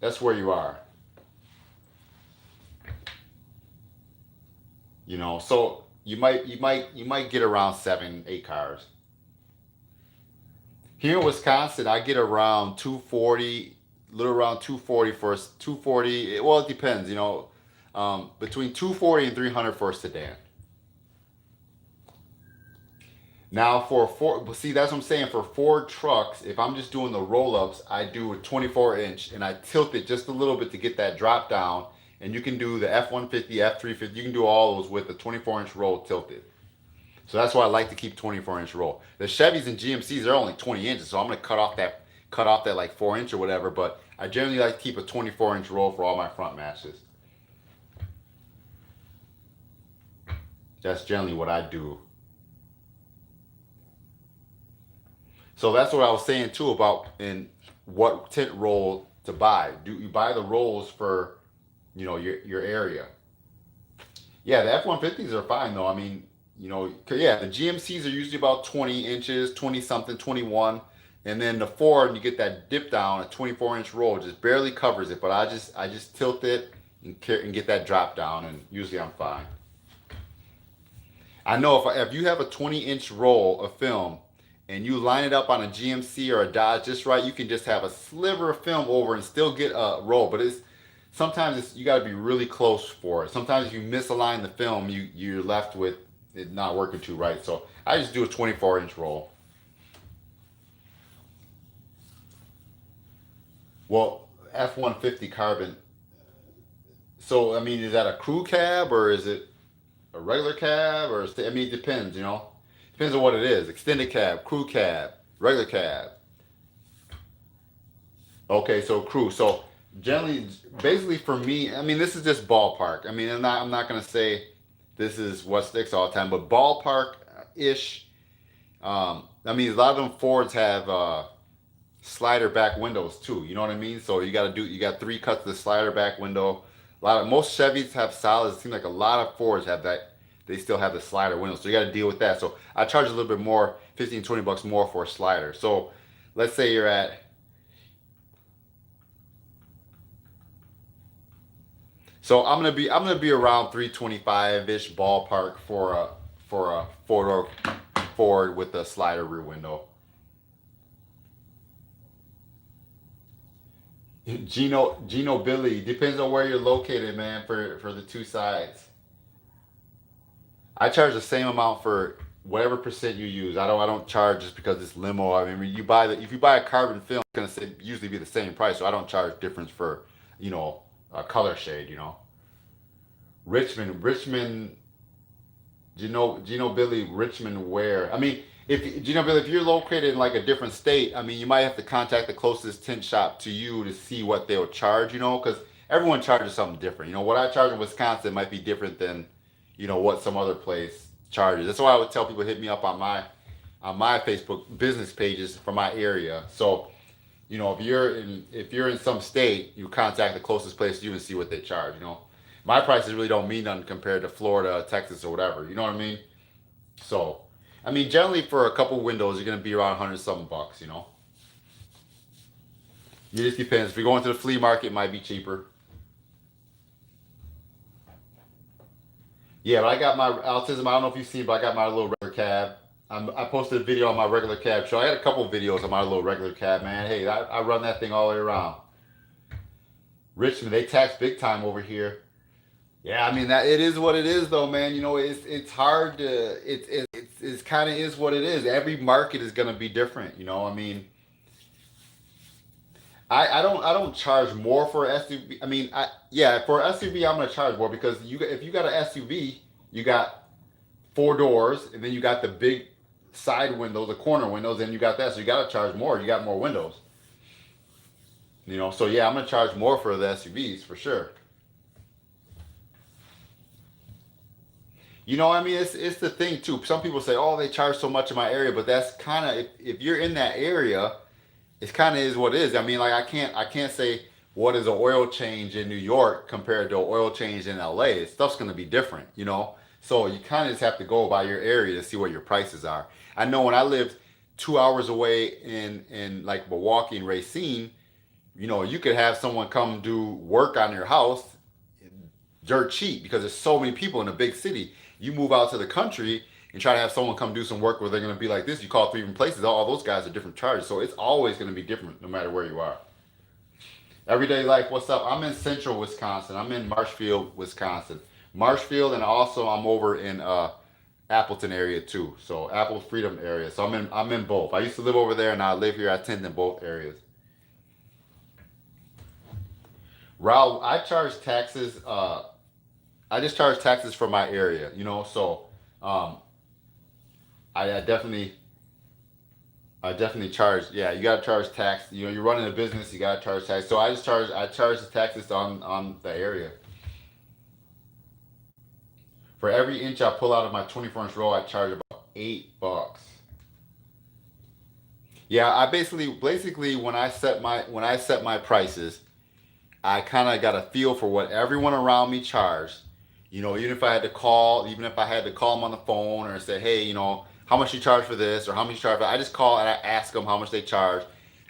that's where you are. So you might get around 7, 8 cars. Here in Wisconsin, I get around 240, little around 240 for 240. Well, it depends, between 240 and 300 for a sedan. Now for Ford, see, that's what I'm saying. For Ford trucks, if I'm just doing the roll-ups, I do a 24-inch, and I tilt it just a little bit to get that drop down. And you can do the F-150, F-350. You can do all those with the 24-inch roll tilted. So that's why I like to keep 24-inch roll. The Chevys and GMCs are only 20 inches, so I'm gonna cut off that like 4 inch or whatever. But I generally like to keep a 24-inch roll for all my front matches. That's generally what I do. So that's what I was saying too about in what tint roll to buy. Do you buy the rolls for, your area? Yeah, the F-150s are fine though. I mean, 'cause yeah, the GMCs are usually about 20 inches, 20 something, 21. And then the Ford, you get that dip down, a 24-inch roll, just barely covers it. But I just tilt it and get that drop down, and usually I'm fine. I know if you have a 20-inch roll of film and you line it up on a GMC or a Dodge just right, you can just have a sliver of film over and still get a roll. But you got to be really close for it. Sometimes if you misalign the film, you're left with it not working too right. So I just do a 24-inch roll. Well, F-150 carbon. So I mean, is that a crew cab, or is it a regular cab, or I mean, it depends. Depends on what it is. Extended cab, crew cab, regular cab. Okay, so crew. So generally, basically for me, I mean, this is just ballpark. I mean, I'm not gonna say this is what sticks all the time, but ballpark ish. I mean, a lot of them Fords have slider back windows too. You know what I mean? So you got 3 cuts to the slider back window. Most Chevys have solids. It seems like a lot of Fords have that. They still have the slider windows, so you got to deal with that. So I charge a little bit more, 15, 20 bucks more for a slider. So let's say you're at, so I'm gonna be around 325 ish ballpark for a four-door Ford with a slider rear window. Gino Billy, depends on where you're located, man, for the two sides. I charge the same amount for whatever percent you use. I don't charge just because it's limo. I mean, if you buy a carbon film, it's gonna usually be the same price. So I don't charge difference for, a color shade. Richmond. Billy, Richmond where? I mean, if Billy, if you're located in like a different state, I mean, you might have to contact the closest tint shop to you to see what they'll charge. Because everyone charges something different. What I charge in Wisconsin might be different than, what some other place charges. That's why I would tell people hit me up on my Facebook business pages for my area. So, if you're in some state, you contact the closest place to you and see what they charge. My prices really don't mean nothing compared to Florida, Texas, or whatever. You know what I mean? So, I mean, generally for a couple windows, you're gonna be around 100 something bucks. It just depends. If you're going to the flea market, it might be cheaper. Yeah, but I got my autism. I don't know if you've seen, but I got my little regular cab. I posted a video on my regular cab show. I had a couple of videos on my little regular cab, man. Hey, I run that thing all the way around. Richmond, they tax big time over here. Yeah, I mean that it is what it is, though, man. It's hard to it's kind of is what it is. Every market is gonna be different. I mean, I don't charge more for a SUV. I mean, yeah, for a SUV I'm gonna charge more because if you got an SUV, you got four doors, and then you got the big side windows, the corner windows, and you got that, so you got to charge more. You got more windows. So yeah, I'm gonna charge more for the SUVs for sure. I mean, it's the thing too. Some people say, oh, they charge so much in my area, but that's kind of if you're in that area, it's kind of is what it is. I mean, like I can't say what is an oil change in New York compared to an oil change in LA. Stuff's gonna be different. So you kind of just have to go by your area to see what your prices are. I know when I lived 2 hours away in like Milwaukee and Racine, you could have someone come do work on your house dirt cheap because there's so many people in a big city. You move out to the country and try to have someone come do some work where they're going to be like this. You call three different places, all those guys are different charges. So it's always going to be different no matter where you are. Everyday life, what's up? I'm in central Wisconsin. I'm in Marshfield, Wisconsin. Marshfield, and also I'm over in Appleton area too. So Apple Freedom area. So I'm in both. I used to live over there and I live here. I tend in both areas. Raul, I charge taxes. I just charge taxes for my area. So um, I definitely charge. Yeah, you gotta charge tax. You're running a business, you gotta charge tax. So I charge the taxes on the area. For every inch I pull out of my 24-inch roll, I charge about $8. Yeah, I basically when I set my prices, I kind of got a feel for what everyone around me charged. Even if I had to call them on the phone or say, hey, how much you charge for this or how much you charge for that, I just call and I ask them how much they charge.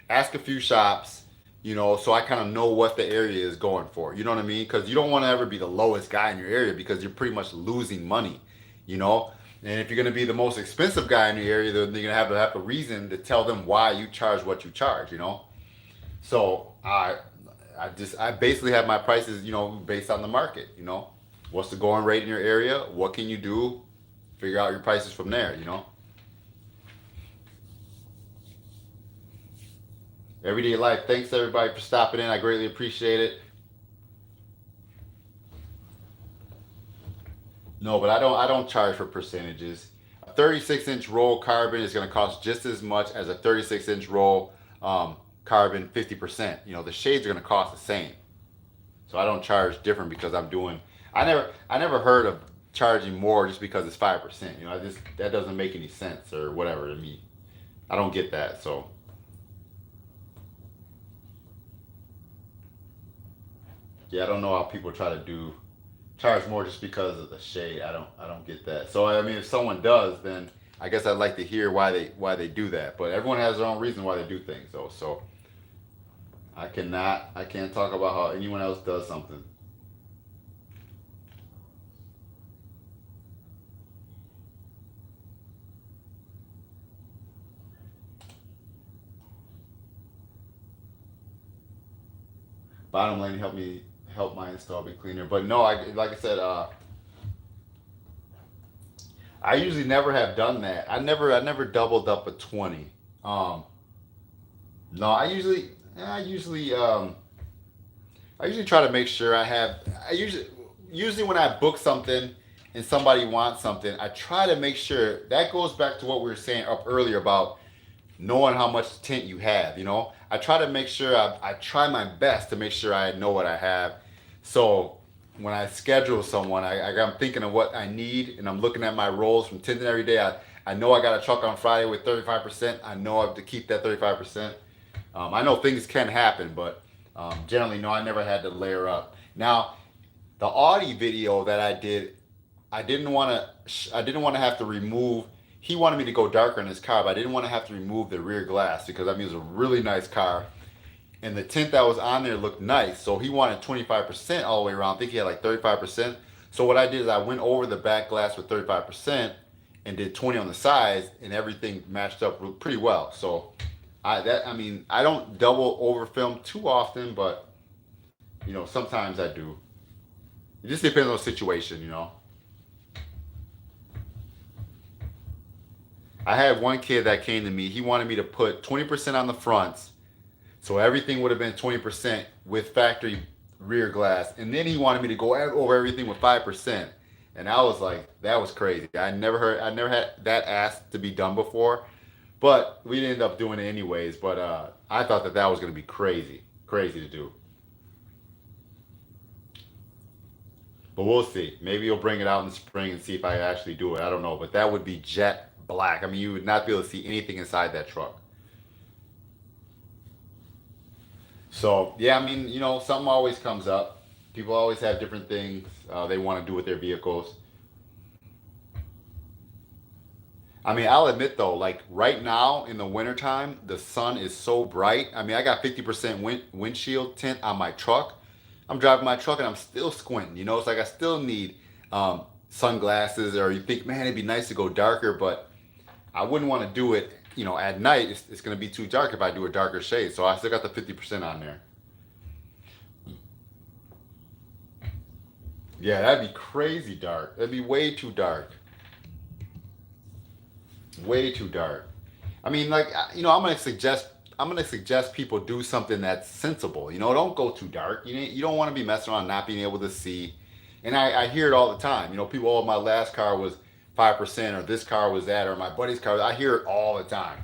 Ask a few shops, so I kind of know what the area is going for. You know what I mean? Because you don't want to ever be the lowest guy in your area because you're pretty much losing money, you know? And if you're going to be the most expensive guy in your area, then you're going to have a reason to tell them why you charge what you charge. So I basically have my prices, based on the market. What's the going rate in your area? What can you do? Figure out your prices from there. Everyday life. Thanks everybody for stopping in. I greatly appreciate it. No, but I don't charge for percentages. A 36-inch roll carbon is going to cost just as much as a 36-inch roll carbon 50%. The shades are going to cost the same. So I don't charge different because I'm doing. I never heard of charging more just because it's 5%. That doesn't make any sense or whatever to me. I don't get that. So yeah, I don't know how people try to charge more just because of the shade. I don't get that. So I mean, if someone does, then I guess I'd like to hear why they do that. But everyone has their own reason why they do things, though. So I can't talk about how anyone else does something. Bottom lane, help my install be cleaner. But no, like I said, I usually never have done that. I never doubled up a 20. Um, no, I usually try to make sure I have. I usually when I book something, and somebody wants something, I try to make sure that goes back to what we were saying up earlier about knowing how much tint you have. You know, I try to make sure I try my best to make sure I know what I have. So when I schedule someone, I'm thinking of what I need, and I'm looking at my rolls from tinting every day. I know I got a truck on Friday with 35%. I know I have to keep that 35%. I know things can happen, but generally, no, I never had to layer up. Now, the Audi video that I did, I didn't want to have to remove. He wanted me to go darker in his car, but I didn't want to have to remove the rear glass because I mean it was a really nice car, and the tint that was on there looked nice. So he wanted 25% all the way around. I think he had like 35%. So what I did is I went over the back glass with 35% and did 20 on the sides, and everything matched up pretty well. So I don't double over film too often, but sometimes I do. It just depends on the situation. I had one kid that came to me. He wanted me to put 20% on the fronts, so everything would have been 20% with factory rear glass, and then he wanted me to go over everything with 5%, and I was like, that was crazy. I never had that asked to be done before, but we ended up doing it anyways. But I thought that was going to be crazy to do. But we'll see. Maybe he'll bring it out in the spring and see if I actually do it. I don't know, but that would be jet black. I mean, you would not be able to see anything inside that truck. So yeah, I mean, something always comes up. People always have different things they want to do with their vehicles. I mean, I'll admit though, like right now in the wintertime, the sun is so bright. I mean, I got 50% windshield tint on my truck. I'm driving my truck and I'm still squinting. It's like I still need sunglasses, or you think, man, it'd be nice to go darker, but I wouldn't want to do it, at night. It's going to be too dark if I do a darker shade. So I still got the 50% on there. Yeah, that'd be crazy dark. That'd be way too dark. Way too dark. I mean, like, I'm gonna suggest people do something that's sensible. Don't go too dark. You don't want to be messing around not being able to see. And I hear it all the time. People, oh, my last car was 5%, or this car was that, or my buddy's car. I hear it all the time.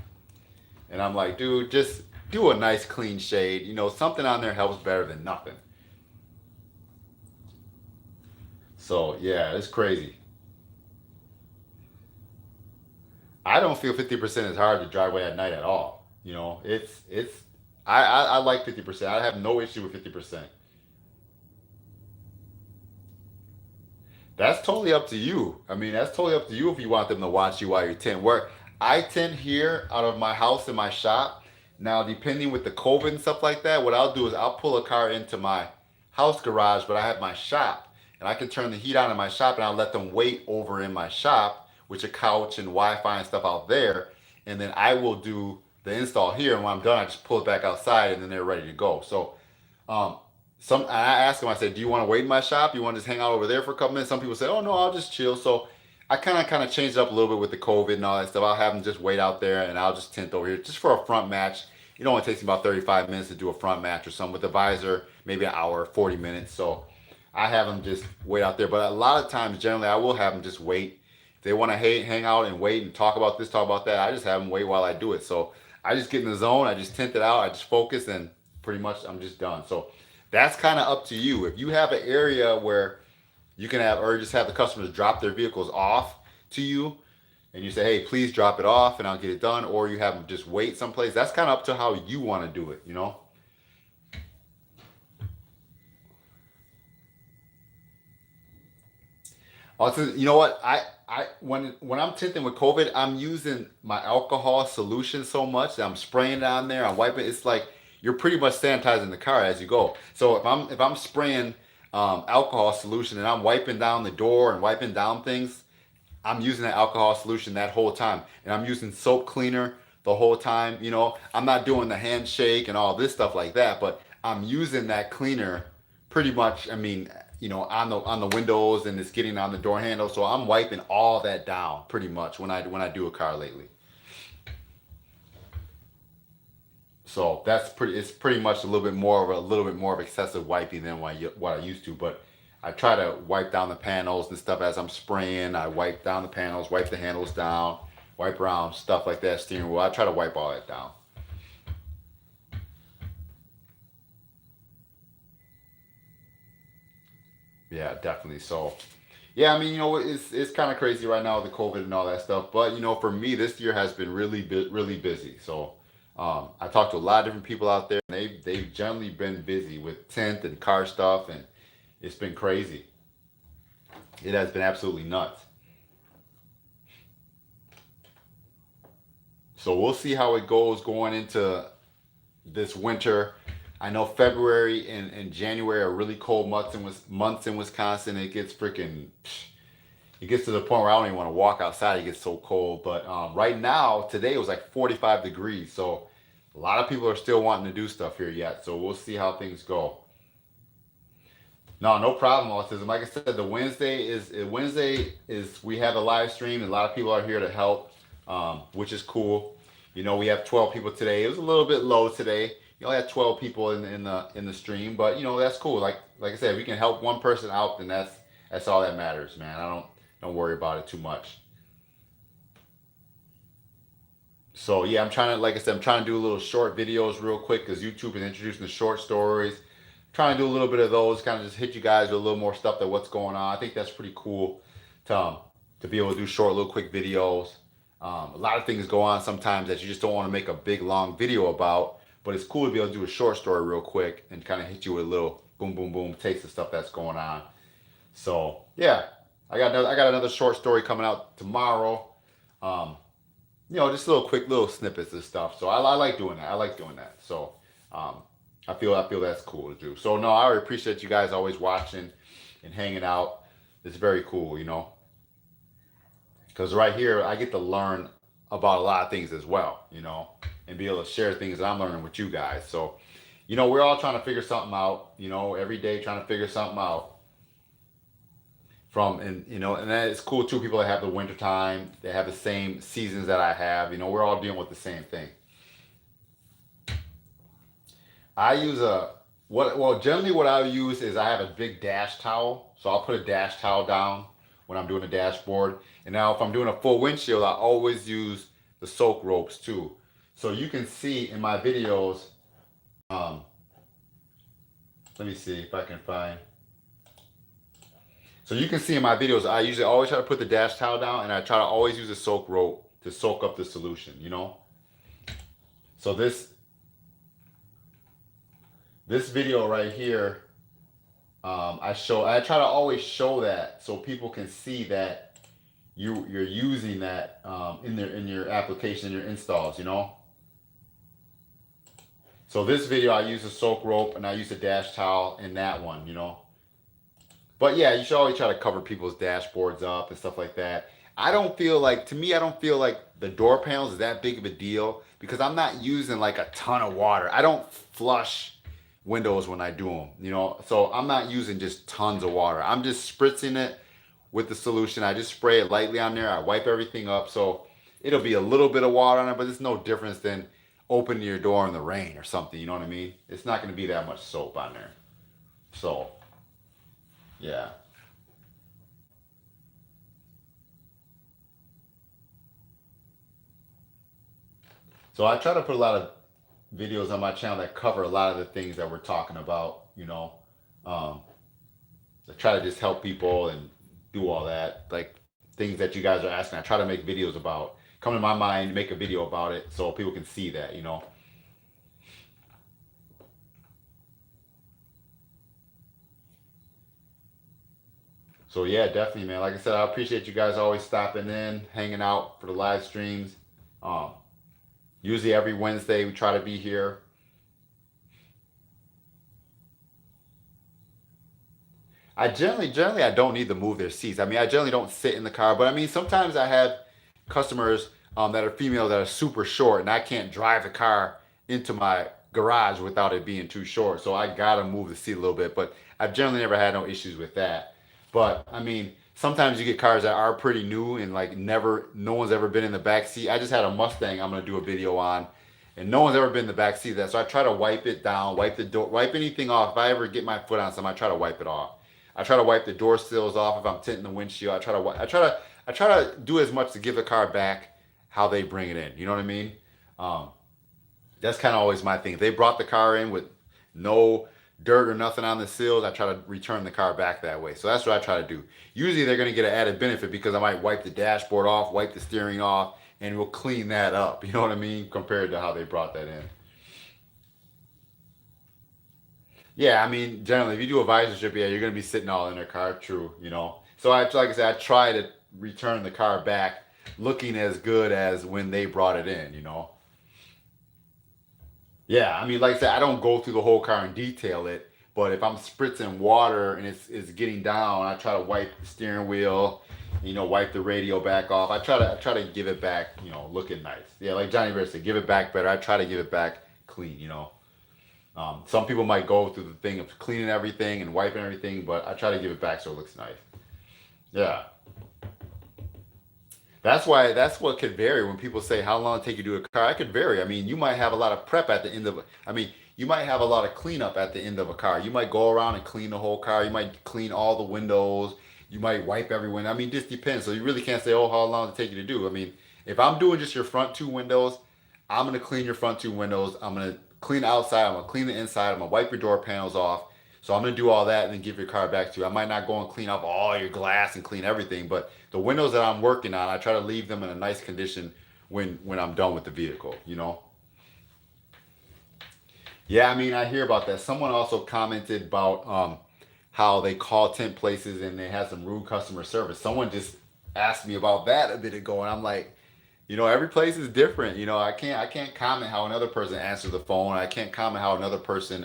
And I'm like, dude, just do a nice clean shade. Something on there helps better than nothing. So yeah, it's crazy. I don't feel 50% is hard to drive away at night at all. It's I like 50%. I have no issue with 50%. That's totally up to you. I mean, that's totally up to you if you want them to watch you while you tint. Where I tint here out of my house in my shop. Now, depending with the COVID and stuff like that, what I'll do is I'll pull a car into my house garage, but I have my shop, and I can turn the heat on in my shop, and I'll let them wait over in my shop with a couch and Wi-Fi and stuff out there, and then I will do the install here. And when I'm done, I just pull it back outside, and then they're ready to go. So, um, I asked them. I said, "Do you want to wait in my shop? You want to just hang out over there for a couple minutes?" Some people say, "Oh no, I'll just chill." So I kind of changed it up a little bit with the COVID and all that stuff. I'll have them just wait out there, and I'll just tint over here just for a front match. It only takes me about 35 minutes to do a front match or something. With the visor, maybe an hour, 40 minutes. So I have them just wait out there. But a lot of times, generally, I will have them just wait. If they want to hang out and wait and talk about this, talk about that, I just have them wait while I do it. So I just get in the zone. I just tint it out. I just focus, and pretty much I'm just done. So that's kind of up to you. If you have an area where you can have, or just have the customers drop their vehicles off to you, and you say, hey, please drop it off and I'll get it done, or you have them just wait someplace, that's kind of up to how you want to do it. Also, you know what? When I'm tinting with COVID, I'm using my alcohol solution so much that I'm spraying it on there. I'm wiping. It's like you're pretty much sanitizing the car as you go. So if I'm spraying alcohol solution and I'm wiping down the door and wiping down things, I'm using that alcohol solution that whole time, and I'm using soap cleaner the whole time. I'm not doing the handshake and all this stuff like that, but I'm using that cleaner pretty much. I mean, on the windows, and it's getting on the door handle. So I'm wiping all that down pretty much when I do a car lately. So it's pretty much a little bit more of excessive wiping than what I used to. But I try to wipe down the panels and stuff as I'm spraying. I wipe down the panels, wipe the handles down, wipe around, stuff like that, steering wheel. I try to wipe all that down. Yeah, definitely. So, yeah, I mean, it's kind of crazy right now with the COVID and all that stuff. But for me, this year has been really busy. So, I talked to a lot of different people out there, and they've generally been busy with tint and car stuff, and it's been crazy. It has been absolutely nuts. So we'll see how it goes going into this winter. I know February and January are really cold months in Wisconsin. It gets freaking, it gets to the point where I don't even want to walk outside. It gets so cold. But right now, today it was like 45 degrees. So a lot of people are still wanting to do stuff here yet. So we'll see how things go. No, no problem, autism. Like I said, the Wednesday is we have a live stream, and a lot of people are here to help, which is cool. We have 12 people today. It was a little bit low today. You only had 12 people in the stream, but that's cool. Like I said, if we can help one person out, then that's all that matters, man. I don't worry about it too much. So yeah, like I said, I'm trying to do a little short videos real quick because YouTube is introducing the short stories. Trying to do a little bit of those, kind of just hit you guys with a little more stuff that what's going on. I think that's pretty cool to be able to do short, little quick videos. A lot of things go on sometimes that you just don't want to make a big long video about, but it's cool to be able to do a short story real quick and kind of hit you with a little boom, boom, boom taste of stuff that's going on. So yeah, I got another short story coming out tomorrow. Um, just little quick little snippets of stuff. So I like doing that. I like doing that. So um, I feel that's cool to do. So no, I really appreciate you guys always watching and hanging out. It's very cool. Because right here I get to learn about a lot of things as well, and be able to share things that I'm learning with you guys. So, we're all trying to figure something out, every day trying to figure something out. And that it's cool too. People that have the winter time, they have the same seasons that I have. We're all dealing with the same thing. I use generally what I use is I have a big dash towel. So I'll put a dash towel down when I'm doing the dashboard. And now if I'm doing a full windshield, I always use the soak ropes too. So you can see in my videos, um, let me see if I can find. So you can see in my videos, I usually always try to put the dash towel down, and I try to always use a soak rope to soak up the solution. So this video right here, I try to always show that so people can see that you're using that in your application, in your installs. So this video I use a soak rope and I use a dash towel in that one. But yeah, you should always try to cover people's dashboards up and stuff like that. To me, I don't feel like the door panels is that big of a deal because I'm not using like a ton of water. I don't flush windows when I do them. So I'm not using just tons of water. I'm just spritzing it with the solution. I just spray it lightly on there. I wipe everything up. So it'll be a little bit of water on it, but it's no difference than opening your door in the rain or something. You know what I mean? It's not going to be that much soap on there. So, yeah. So I try to put a lot of videos on my channel that cover a lot of the things that we're talking about. Um, I try to just help people and do all that, like things that you guys are asking. I try to make videos about, come to my mind, make a video about it so people can see that. So yeah, definitely, man. Like I said, I appreciate you guys always stopping in, hanging out for the live streams. Um, Usually every Wednesday we try to be here. I don't need to move their seats. I mean, I generally don't sit in the car, but I mean, sometimes I have customers that are female that are super short, and I can't drive the car into my garage without it being too short. So I gotta move the seat a little bit, but I've generally never had no issues with that. But I mean, sometimes you get cars that are pretty new and like no one's ever been in the back seat. I just had a Mustang I'm gonna do a video on, and no one's ever been in the back seat of that. So I try to wipe it down, wipe the door, wipe anything off. If I ever get my foot on something, I try to wipe it off. I try to wipe the door sills off if I'm tinting the windshield. I try to do as much to give the car back how they bring it in. You know what I mean? Um, that's kind of always my thing. If they brought the car in with no dirt or nothing on the seals, I try to return the car back that way. So that's what I try to do. Usually they're going to get an added benefit because I might wipe the dashboard off, wipe the steering off, and we'll clean that up. You know what I mean? Compared to how they brought that in. Yeah, I mean, generally, if you do a visor strip, yeah, you're going to be sitting all in their car. True, you know. So like I said, I try to return the car back looking as good as when they brought it in. You know. Yeah, I mean, like I said, I don't go through the whole car and detail it, but if I'm spritzing water and it's getting down, I try to wipe the steering wheel, wipe the radio back off. I try to give it back, looking nice. Yeah, like Johnny Bear said, give it back better. I try to give it back clean. Some people might go through the thing of cleaning everything and wiping everything, but I try to give it back so it looks nice. Yeah. That's what could vary when people say how long it take you to do a car. I could vary. I mean, you might have a lot of prep at the end of. I mean, you might have a lot of cleanup at the end of a car. You might go around and clean the whole car. You might clean all the windows. You might wipe every window. I mean, just depends. So you really can't say, oh, how long it take you to do. I mean, if I'm doing just your front two windows, I'm gonna clean your front two windows. I'm gonna clean the outside. I'm gonna clean the inside. I'm gonna wipe your door panels off. So I'm gonna do all that and then give your car back to you. I might not go and clean up all your glass and clean everything, but the windows that I'm working on, I try to leave them in a nice condition when I'm done with the vehicle. Yeah, I mean, I hear about that. Someone also commented about how they call tent places and they had some rude customer service. Someone just asked me about that a bit ago, and I'm like, every place is different. I can't comment how another person answers the phone. I can't comment how another person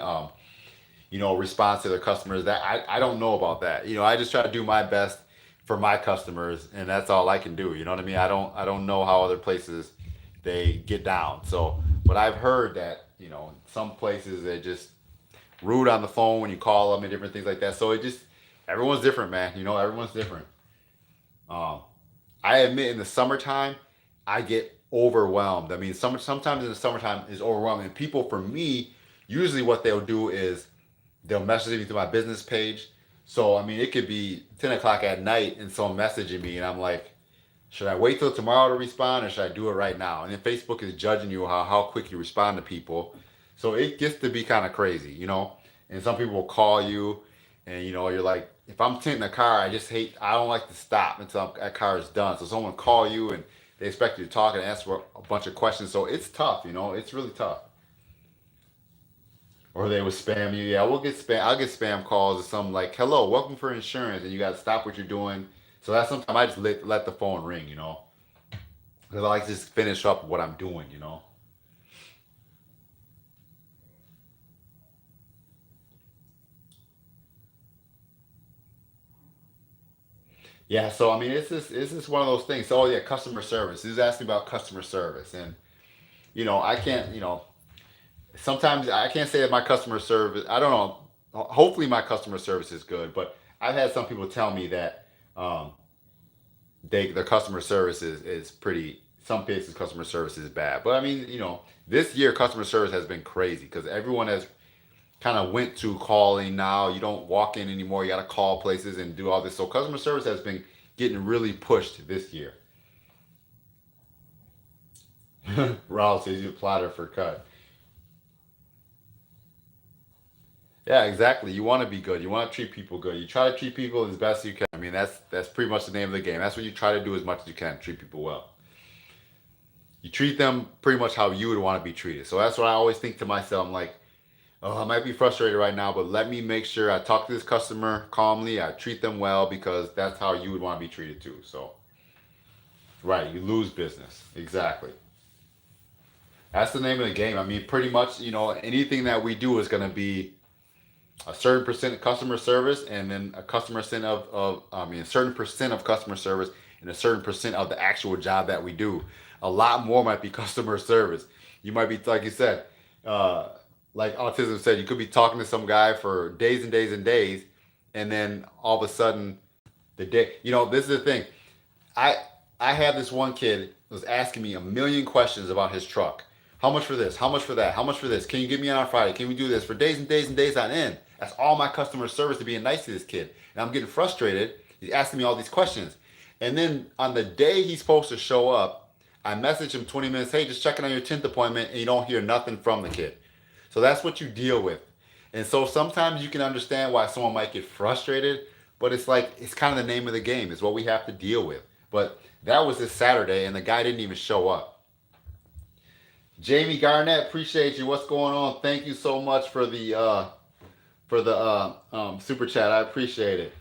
response to their customers. That I don't know about that. I just try to do my best for my customers, and that's all I can do. You know what I mean? I don't know how other places they get down. So, but I've heard that some places they just rude on the phone when you call them and different things like that. So it just everyone's different, man. Everyone's different. Um, I admit in the summertime, I get overwhelmed. I mean, sometimes in the summertime is overwhelming. And people, for me, usually what they'll do is they'll message me through my business page. So I mean, it could be 10 o'clock at night, and someone messaging me, and I'm like, should I wait till tomorrow to respond, or should I do it right now? And then Facebook is judging you how quick you respond to people, so it gets to be kind of crazy. And some people will call you, and you're like, if I'm tinting a car, I don't like to stop until that car is done. So someone call you and they expect you to talk and answer a bunch of questions. So it's tough. It's really tough. Or they would spam you. Yeah, we'll get spam. I'll get spam calls or something like, "Hello, welcome for insurance," and you got to stop what you're doing. So that's sometimes I just let the phone ring, because I like to just finish up what I'm doing. Yeah. So I mean, it's just one of those things. So, oh yeah, customer service. He's asking about customer service, and I can't. Sometimes I can't say that my customer service. I don't know. Hopefully, my customer service is good, but I've had some people tell me that. Um, their customer service is pretty. Some places customer service is bad, but I mean, this year customer service has been crazy because everyone has kind of went to calling now. You don't walk in anymore. You got to call places and do all this. So customer service has been getting really pushed this year. Raul says you platter for cut. Yeah, exactly. You want to be good. You want to treat people good. You try to treat people as best you can. I mean, that's pretty much the name of the game. That's what you try to do as much as you can. Treat people well. You treat them pretty much how you would want to be treated. So that's what I always think to myself. I'm like, oh, I might be frustrated right now, but let me make sure I talk to this customer calmly. I treat them well because that's how you would want to be treated too. So, right, you lose business. Exactly. That's the name of the game. I mean, pretty much, anything that we do is going to be a certain percent of customer service and then a customer percent I mean, a certain percent of customer service and a certain percent of the actual job that we do. A lot more might be customer service. You might be, like you said, uh, like autism said, you could be talking to some guy for days and days and days, and then all of a sudden, this is the thing. I I had this one kid was asking me a million questions about his truck. How much for this? How much for that? How much for this? Can you get me on Friday? Can we do this for days and days and days on end? That's all my customer service to being nice to this kid. And I'm getting frustrated. He's asking me all these questions. And then on the day he's supposed to show up, I message him 20 minutes, hey, just checking on your tint appointment, and you don't hear nothing from the kid. So that's what you deal with. And so sometimes you can understand why someone might get frustrated, but it's like, it's kind of the name of the game. It's what we have to deal with. But that was this Saturday, and the guy didn't even show up. Jamie Garnett, appreciate you. What's going on? Thank you so much for the super chat. I appreciate it.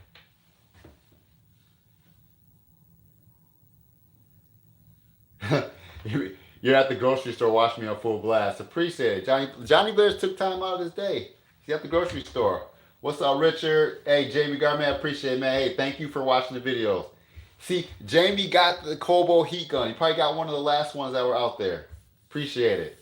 You're at the grocery store watching me on full blast. Appreciate it. Johnny Blair's took time out of his day. He's at the grocery store. What's up, Richard? Hey, Jamie Garman, I appreciate it, man. Hey, thank you for watching the videos. See, Jamie got the Kobo heat gun. He probably got one of the last ones that were out there. Appreciate it.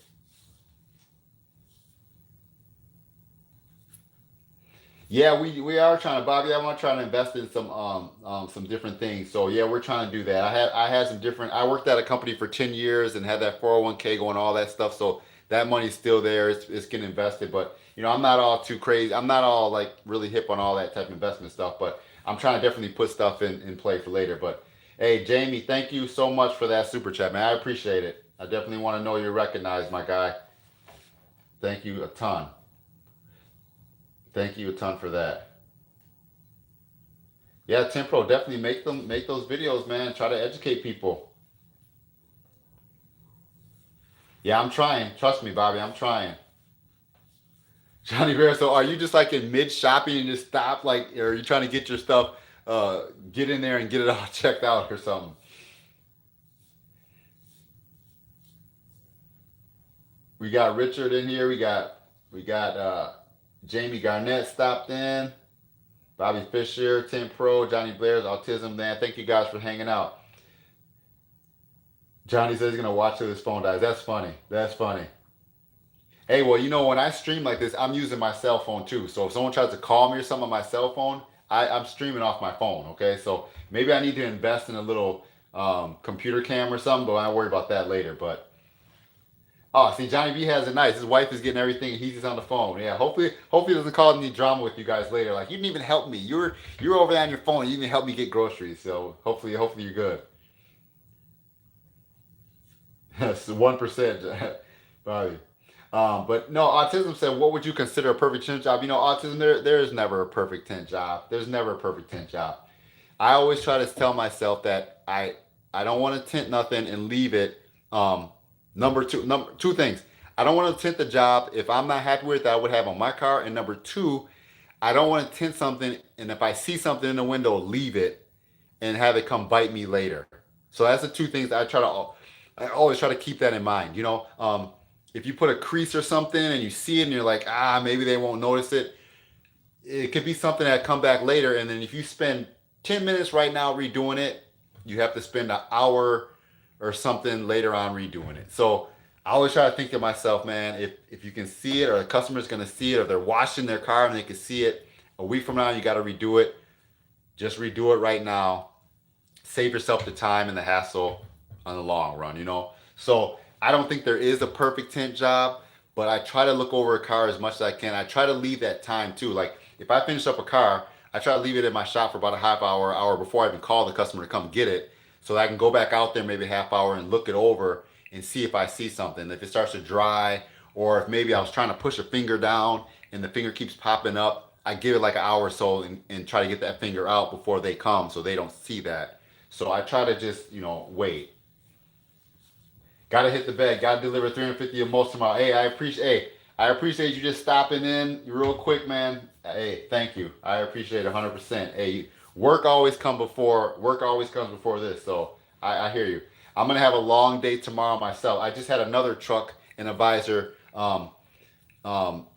Yeah, we are trying to, Bobby. I want to try to invest in some different things. So yeah, we're trying to do that. I had some different. I worked at a company for 10 years and had that 401k going, all that stuff. So that money's still there. It's getting invested. But I'm not all too crazy. I'm not all like really hip on all that type of investment stuff. But I'm trying to definitely put stuff in play for later. But hey, Jamie, thank you so much for that super chat, man. I appreciate it. I definitely want to know you're recognized, my guy. Thank you a ton. Thank you a ton for that. Yeah, Tim Pro, definitely make those videos, man. Try to educate people. Yeah, I'm trying. Trust me, Bobby, I'm trying. Johnny Bear, so are you just like in mid shopping and just stop, like, or are you trying to get your stuff, get in there and get it all checked out or something? We got Richard in here. We got Jamie Garnett stopped in. Bobby Fisher, Tim Pro, Johnny Blair's Autism Man. Thank you guys for hanging out. Johnny says he's gonna watch till his phone dies. That's funny. That's funny. Hey, well, when I stream like this, I'm using my cell phone too. So if someone tries to call me or something on my cell phone, I'm streaming off my phone. Okay, so maybe I need to invest in a little computer cam or something, but I'll worry about that later. But oh, see, Johnny B has it nice. His wife is getting everything. He's just on the phone. Yeah, hopefully, it doesn't cause any drama with you guys later. Like you didn't even help me. You're over there on your phone. You didn't help me get groceries. So hopefully you're good. Yes, 1%, Bobby. But no, autism said, what would you consider a perfect tent job? Autism, there is never a perfect tent job. There's never a perfect tent job. I always try to tell myself that I don't want to tint nothing and leave it. Number two things. I don't want to tint the job if I'm not happy with it that I would have on my car. And number two, I don't want to tint something and if I see something in the window, leave it and have it come bite me later. So that's the two things I always try to keep that in mind. If you put a crease or something and you see it and you're like, maybe they won't notice it. It could be something that come back later. And then if you spend 10 minutes right now redoing it, you have to spend an hour or something later on redoing it. So I always try to think to myself, man, if you can see it or the customer's going to see it or they're washing their car and they can see it, a week from now you got to redo it. Just redo it right now. Save yourself the time and the hassle on the long run. So I don't think there is a perfect tint job, but I try to look over a car as much as I can. I try to leave that time too. Like if I finish up a car, I try to leave it in my shop for about a half hour before I even call the customer to come get it. So that I can go back out there maybe a half hour and look it over and see if I see something. If it starts to dry or if maybe I was trying to push a finger down and the finger keeps popping up, I give it like an hour or so and try to get that finger out before they come so they don't see that. So I try to just, wait. Gotta hit the bag. Gotta deliver 350 of most tomorrow. Hey, I appreciate you just stopping in real quick, man. Hey, thank you. I appreciate it 100%. Hey, work always comes before this. So I hear you. I'm gonna have a long day tomorrow myself. I just had another truck and a visor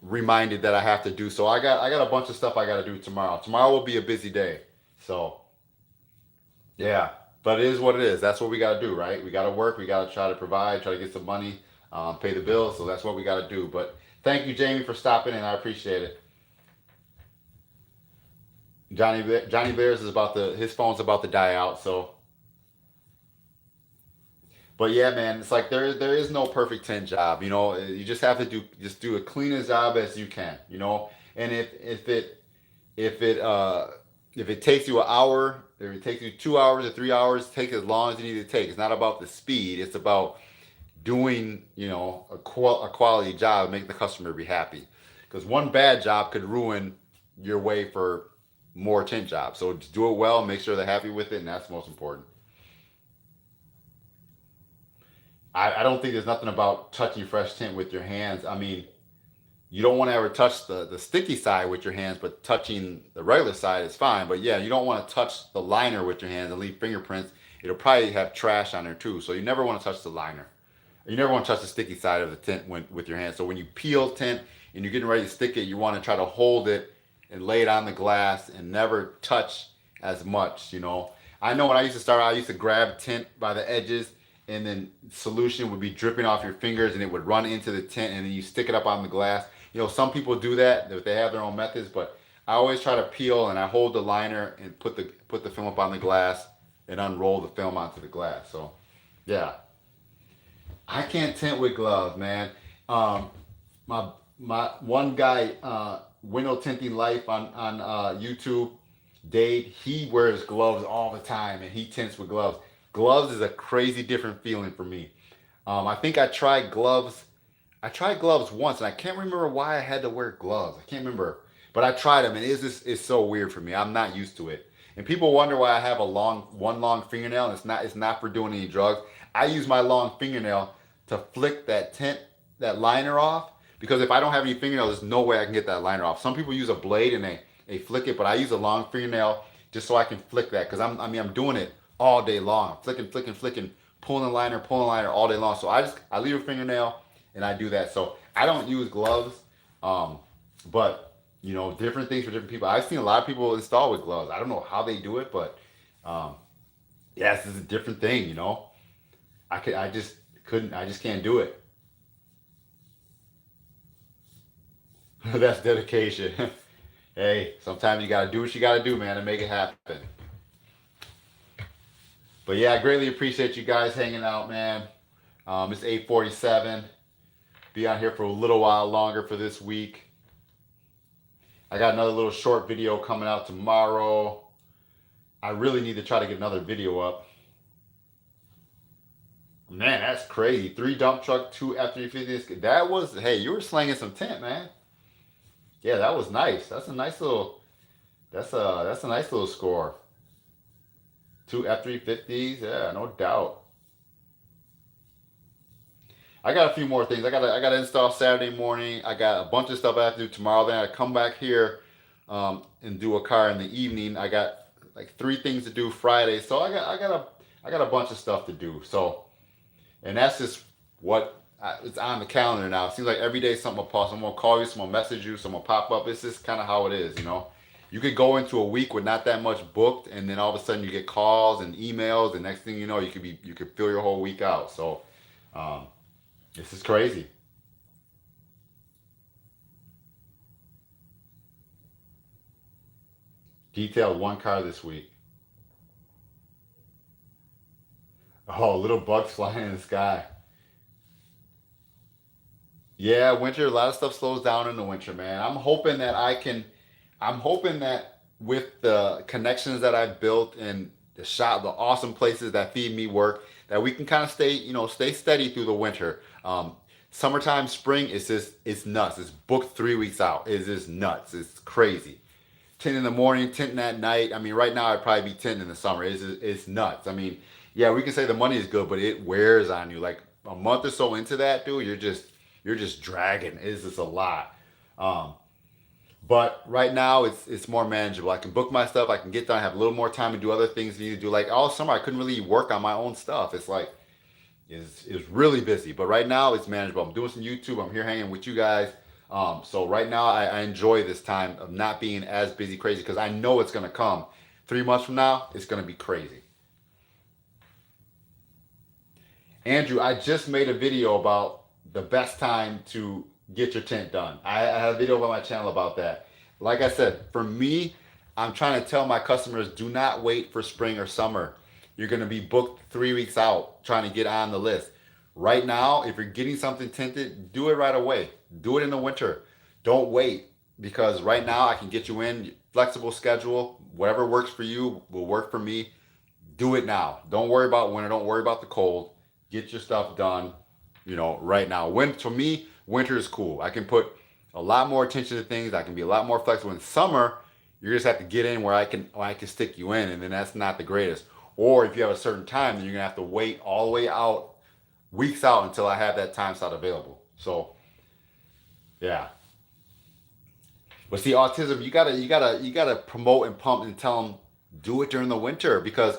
reminded that I have to do. So I got a bunch of stuff I got to do tomorrow. Tomorrow will be a busy day. So yeah, but it is what it is. That's what we got to do, right? We got to work. We got to try to provide, try to get some money, pay the bills. So that's what we got to do. But thank you, Jamie, for stopping in. I appreciate it. Johnny Bears is his phone's about to die out. So, but yeah, man, it's like there is no perfect 10 job. You just have to do a clean as job as you can. And if it takes you an hour, if it takes you 2 hours or 3 hours, take as long as you need to take. It's not about the speed. It's about doing, a quality job, making the customer be happy. Because one bad job could ruin your way for more tint jobs. So just do it well, make sure they're happy with it, and that's most important. I don't think there's nothing about touching fresh tint with your hands. I mean, you don't want to ever touch the sticky side with your hands, but touching the regular side is fine. But yeah, you don't want to touch the liner with your hands and leave fingerprints. It'll probably have trash on there too. So you never want to touch the liner. You never want to touch the sticky side of the tint with your hands. So when you peel tint and you're getting ready to stick it, you want to try to hold it and lay it on the glass and never touch as much. I know when I used to start, I used to grab tint by the edges and then solution would be dripping off your fingers and it would run into the tint and then you stick it up on the glass. Some people do that if they have their own methods, but I always try to peel and I hold the liner and put the film up on the glass and unroll the film onto the glass. So, yeah, I can't tint with gloves, man. My one guy, Window Tinting Life on YouTube, Dave, he wears gloves all the time and he tints with gloves. Gloves is a crazy different feeling for me. I think I tried gloves. I tried gloves once, and I can't remember why I had to wear gloves. I can't remember, but I tried them, and it's so weird for me. I'm not used to it. And people wonder why I have one long fingernail, and it's not for doing any drugs. I use my long fingernail to flick that tint, that liner off, because if I don't have any fingernails, there's no way I can get that liner off. Some people use a blade and they flick it, but I use a long fingernail just so I can flick that, because I'm doing it all day long, flicking, pulling the liner all day long. So I leave a fingernail and I do that. So I don't use gloves, but different things for different people. I've seen a lot of people install with gloves. I don't know how they do it, but yeah, this is a different thing. I just couldn't. I just can't do it. That's dedication. Hey, sometimes you gotta do what you gotta do, man, and make it happen. But yeah, I greatly appreciate you guys hanging out, man. It's 8:47. Be on here for a little while longer for this week. I got another little short video coming out tomorrow. I really need to try to get another video up. Man, that's crazy. 3 dump truck, 2 F-350s. That was, hey, you were slinging some tint, man. Yeah, that was nice. That's a nice little, that's a nice little score. 2 F-350s, yeah, no doubt. I got a few more things. I gotta install Saturday morning. I got a bunch of stuff I have to do tomorrow. Then I come back here and do a car in the evening. I got like 3 things to do Friday. So I got a bunch of stuff to do. So, and that's just what it's on the calendar now. It seems like every day something will pop. Someone will call you, someone will message you, someone will pop up. It's just kind of how it is. You could go into a week with not that much booked, and then all of a sudden you get calls and emails. The next thing you know, you could fill your whole week out. So this is crazy. Detailed 1 car this week. Oh, little bugs flying in the sky. Yeah, winter. A lot of stuff slows down in the winter, man. I'm hoping that with the connections that I've built and the awesome places that feed me work, that we can kind of stay steady through the winter. Summertime, spring, it's nuts. It's booked 3 weeks out. It's just nuts. It's crazy. Tinting in the morning, tinting at night. I mean, right now I'd probably be tinting in the summer. It's nuts. I mean, yeah, we can say the money is good, but it wears on you. Like a month or so into that, dude, you're just dragging. It's just a lot. Um, but right now it's more manageable. I can book my stuff. I can get done. I have a little more time to do other things I need to do. Like all summer, I couldn't really work on my own stuff. It's like it's really busy. But right now it's manageable. I'm doing some YouTube. I'm here hanging with you guys. So right now I enjoy this time of not being as busy, crazy, because I know it's gonna come. 3 months from now, it's gonna be crazy. Andrew, I just made a video about the best time to get your tint done. I have a video on my channel about that. Like I said, for me, I'm trying to tell my customers, do not wait for spring or summer. You're going to be booked 3 weeks out trying to get on the list. Right now, if you're getting something tinted, do it right away. Do it in the winter. Don't wait. because right now I can get you in flexible schedule. Whatever works for you will work for me. Do it now. Don't worry about winter. Don't worry about the cold. Get your stuff done, right now. When for me, winter is cool. I can put a lot more attention to things. I can be a lot more flexible. In summer, you just have to get in where I can stick you in, and then that's not the greatest. Or if you have a certain time, then you're gonna have to wait all the way out, weeks out until I have that time slot available. So yeah. But see, autism, you gotta promote and pump and tell them do it during the winter because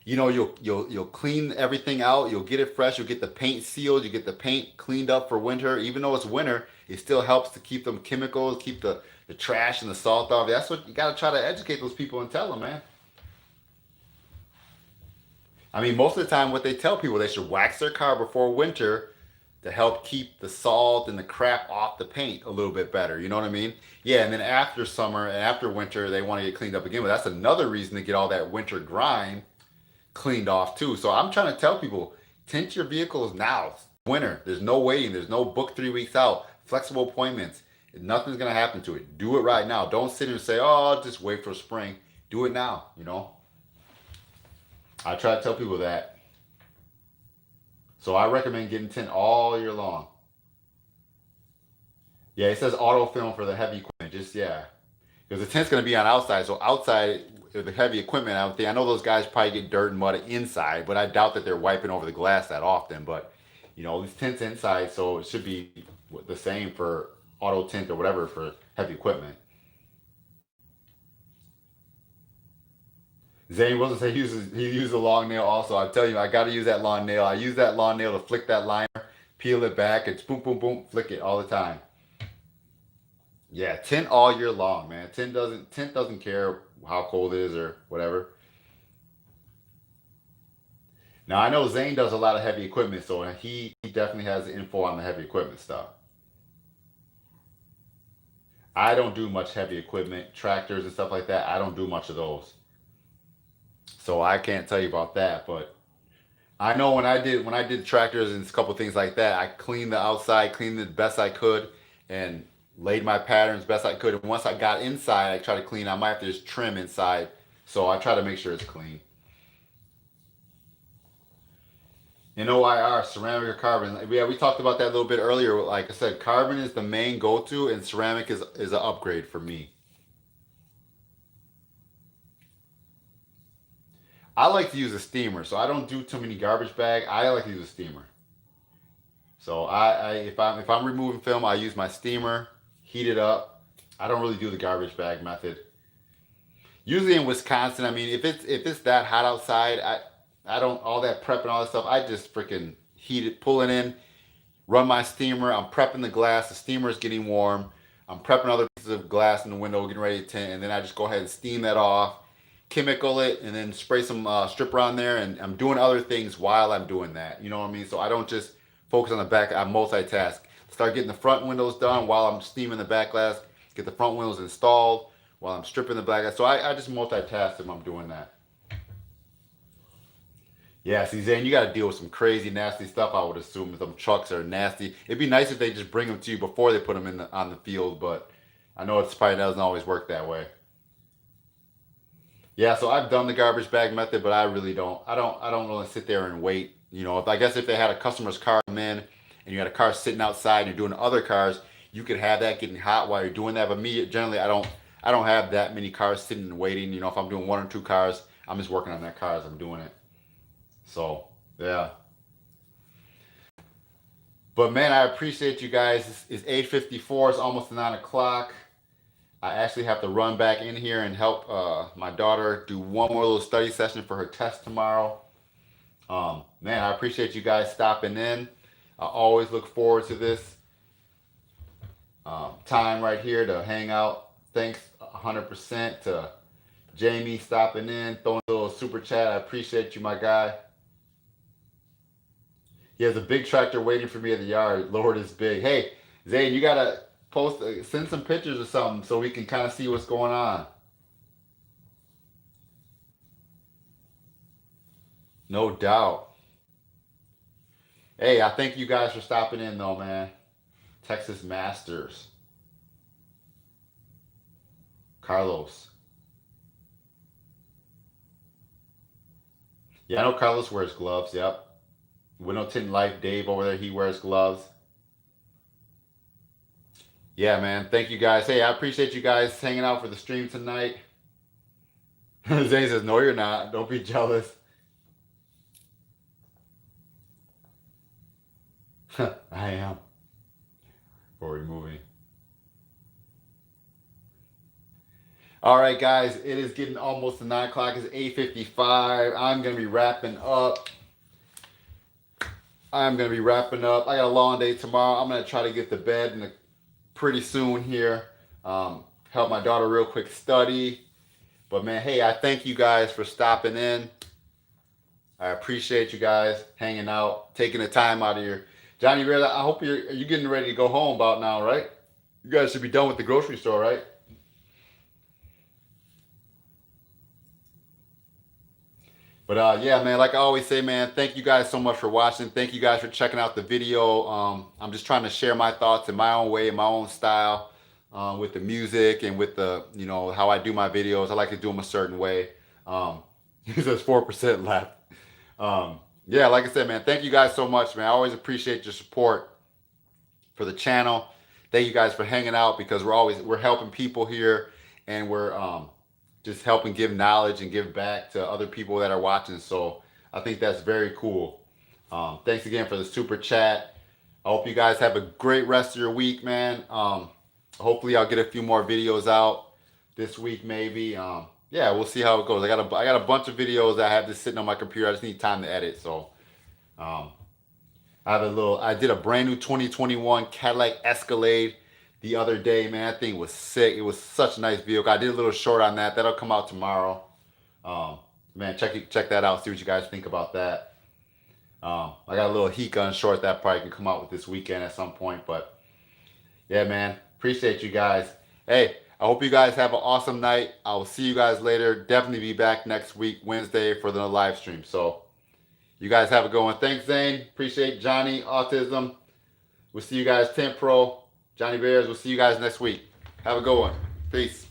you'll clean everything out, you'll get it fresh, you'll get the paint sealed, you get the paint cleaned up for winter. Even though it's winter, it still helps to keep them chemicals, keep the trash and the salt off. That's what you gotta try to educate those people and tell them, man. I mean, most of the time, what they tell people, they should wax their car before winter to help keep the salt and the crap off the paint a little bit better. You know what I mean? Yeah, and then after summer and after winter, they want to get cleaned up again. But that's another reason to get all that winter grime cleaned off too. So I'm trying to tell people, tint your vehicles now. Winter. There's no waiting. There's no book 3 weeks out. Flexible appointments. Nothing's gonna happen to it. Do it right now. Don't sit here and say, "Oh, I'll just wait for spring." Do it now. I try to tell people that. So I recommend getting tint all year long. Yeah, it says auto film for the heavy equipment. Just yeah, because the tint's gonna be on outside. So outside with the heavy equipment out there, I know those guys probably get dirt and mud inside, but I doubt that they're wiping over the glass that often. But these tints inside, so it should be the same for auto tint or whatever for heavy equipment. Zane Wilson said he used a long nail also. I tell you, I got to use that long nail. I use that long nail to flick that liner, peel it back, it's boom, boom, boom, flick it all the time. Yeah, tint all year long, man. Tint doesn't care how cold it is or whatever. Now I know Zane does a lot of heavy equipment, so he definitely has the info on the heavy equipment stuff. I don't do much heavy equipment, tractors and stuff like that. I don't do much of those, so I can't tell you about that. But I know when I did tractors and a couple things like that, I cleaned the outside, cleaned it the best I could, and laid my patterns best I could. And once I got inside, I try to clean. I might have to just trim inside, so I try to make sure it's clean. And OIR, ceramic or carbon. Yeah, we talked about that a little bit earlier. Like I said, carbon is the main go-to, and ceramic is an upgrade for me. I like to use a steamer, so I don't do too many garbage bag. I like to use a steamer. So if I'm removing film, I use my steamer, heat it up. I don't really do the garbage bag method. Usually in Wisconsin, I mean, if it's that hot outside, I don't all that prep and all that stuff. I just freaking heat it, pull it in, run my steamer. I'm prepping the glass. The steamer is getting warm. I'm prepping other pieces of glass in the window, getting ready to tint, and then I just go ahead and steam that off, chemical it, and then spray some stripper on there. And I'm doing other things while I'm doing that. You know what I mean? So I don't just focus on the back. I multitask. Start getting the front windows done while I'm steaming the back glass. Get the front windows installed while I'm stripping the back glass. So I just multitask if I'm doing that. Yeah, see, Zane, you got to deal with some crazy, nasty stuff. I would assume some trucks are nasty. It'd be nice if they just bring them to you before they put them on the field, but I know it's probably doesn't always work that way. Yeah, so I've done the garbage bag method, but I really don't. I don't really sit there and wait. If I guess if they had a customer's car come in and you had a car sitting outside and you're doing other cars, you could have that getting hot while you're doing that. But me, generally, I don't have that many cars sitting and waiting. If I'm doing one or two cars, I'm just working on that car as I'm doing it. So yeah. But man, I appreciate you guys. It's 8:54. It's almost 9 o'clock. I actually have to run back in here and help my daughter do one more little study session for her test tomorrow. Man, I appreciate you guys stopping in. I always look forward to this time right here to hang out. Thanks 100% to Jamie stopping in, throwing a little super chat. I appreciate you, my guy. He has a big tractor waiting for me at the yard. Lord is big. Hey, Zane, you gotta send some pictures or something so we can kind of see what's going on. No doubt. Hey, I thank you guys for stopping in though, man. Texas Masters. Carlos. Yeah, I know Carlos wears gloves. Yep. Window Tint Life, Dave over there, he wears gloves. Yeah, man. Thank you guys. Hey, I appreciate you guys hanging out for the stream tonight. Zane says, no, you're not. Don't be jealous. I am. For removing. All right, guys. It is getting almost to 9 o'clock. It's 8:55. I'm going to be wrapping up. I got a long day tomorrow. I'm going to try to get to bed pretty soon here. Help my daughter real quick study. But man, hey, I thank you guys for stopping in. I appreciate you guys hanging out, taking the time out of your Johnny Red. I hope are you getting ready to go home about now, right? You guys should be done with the grocery store, right? But yeah, man, like I always say, man, thank you guys so much for watching. Thank you guys for checking out the video. I'm just trying to share my thoughts in my own way, in my own style, with the music and with the, how I do my videos. I like to do them a certain way. He says 4% left. Yeah, like I said, man, thank you guys so much, man. I always appreciate your support for the channel. Thank you guys for hanging out because we're helping people here, and we're just helping give knowledge and give back to other people that are watching. So I think that's very cool. Thanks again for the super chat. I hope you guys have a great rest of your week, man. Hopefully I'll get a few more videos out this week, maybe. Yeah, we'll see how it goes. I got a bunch of videos that I have just sitting on my computer. I just need time to edit. So I did a brand new 2021 Cadillac Escalade the other day, man. That thing was sick. It was such a nice vehicle. I did a little short on that. That'll come out tomorrow. Man, check that out. See what you guys think about that. I got a little heat gun short that probably can come out with this weekend at some point. But yeah, man, appreciate you guys. Hey, I hope you guys have an awesome night. I will see you guys later. Definitely be back next week, Wednesday, for the live stream. So you guys have a good one. Thanks, Zane. Appreciate Johnny, Autism. We'll see you guys, Tint Pro. Johnny Bears, we'll see you guys next week. Have a good one. Peace.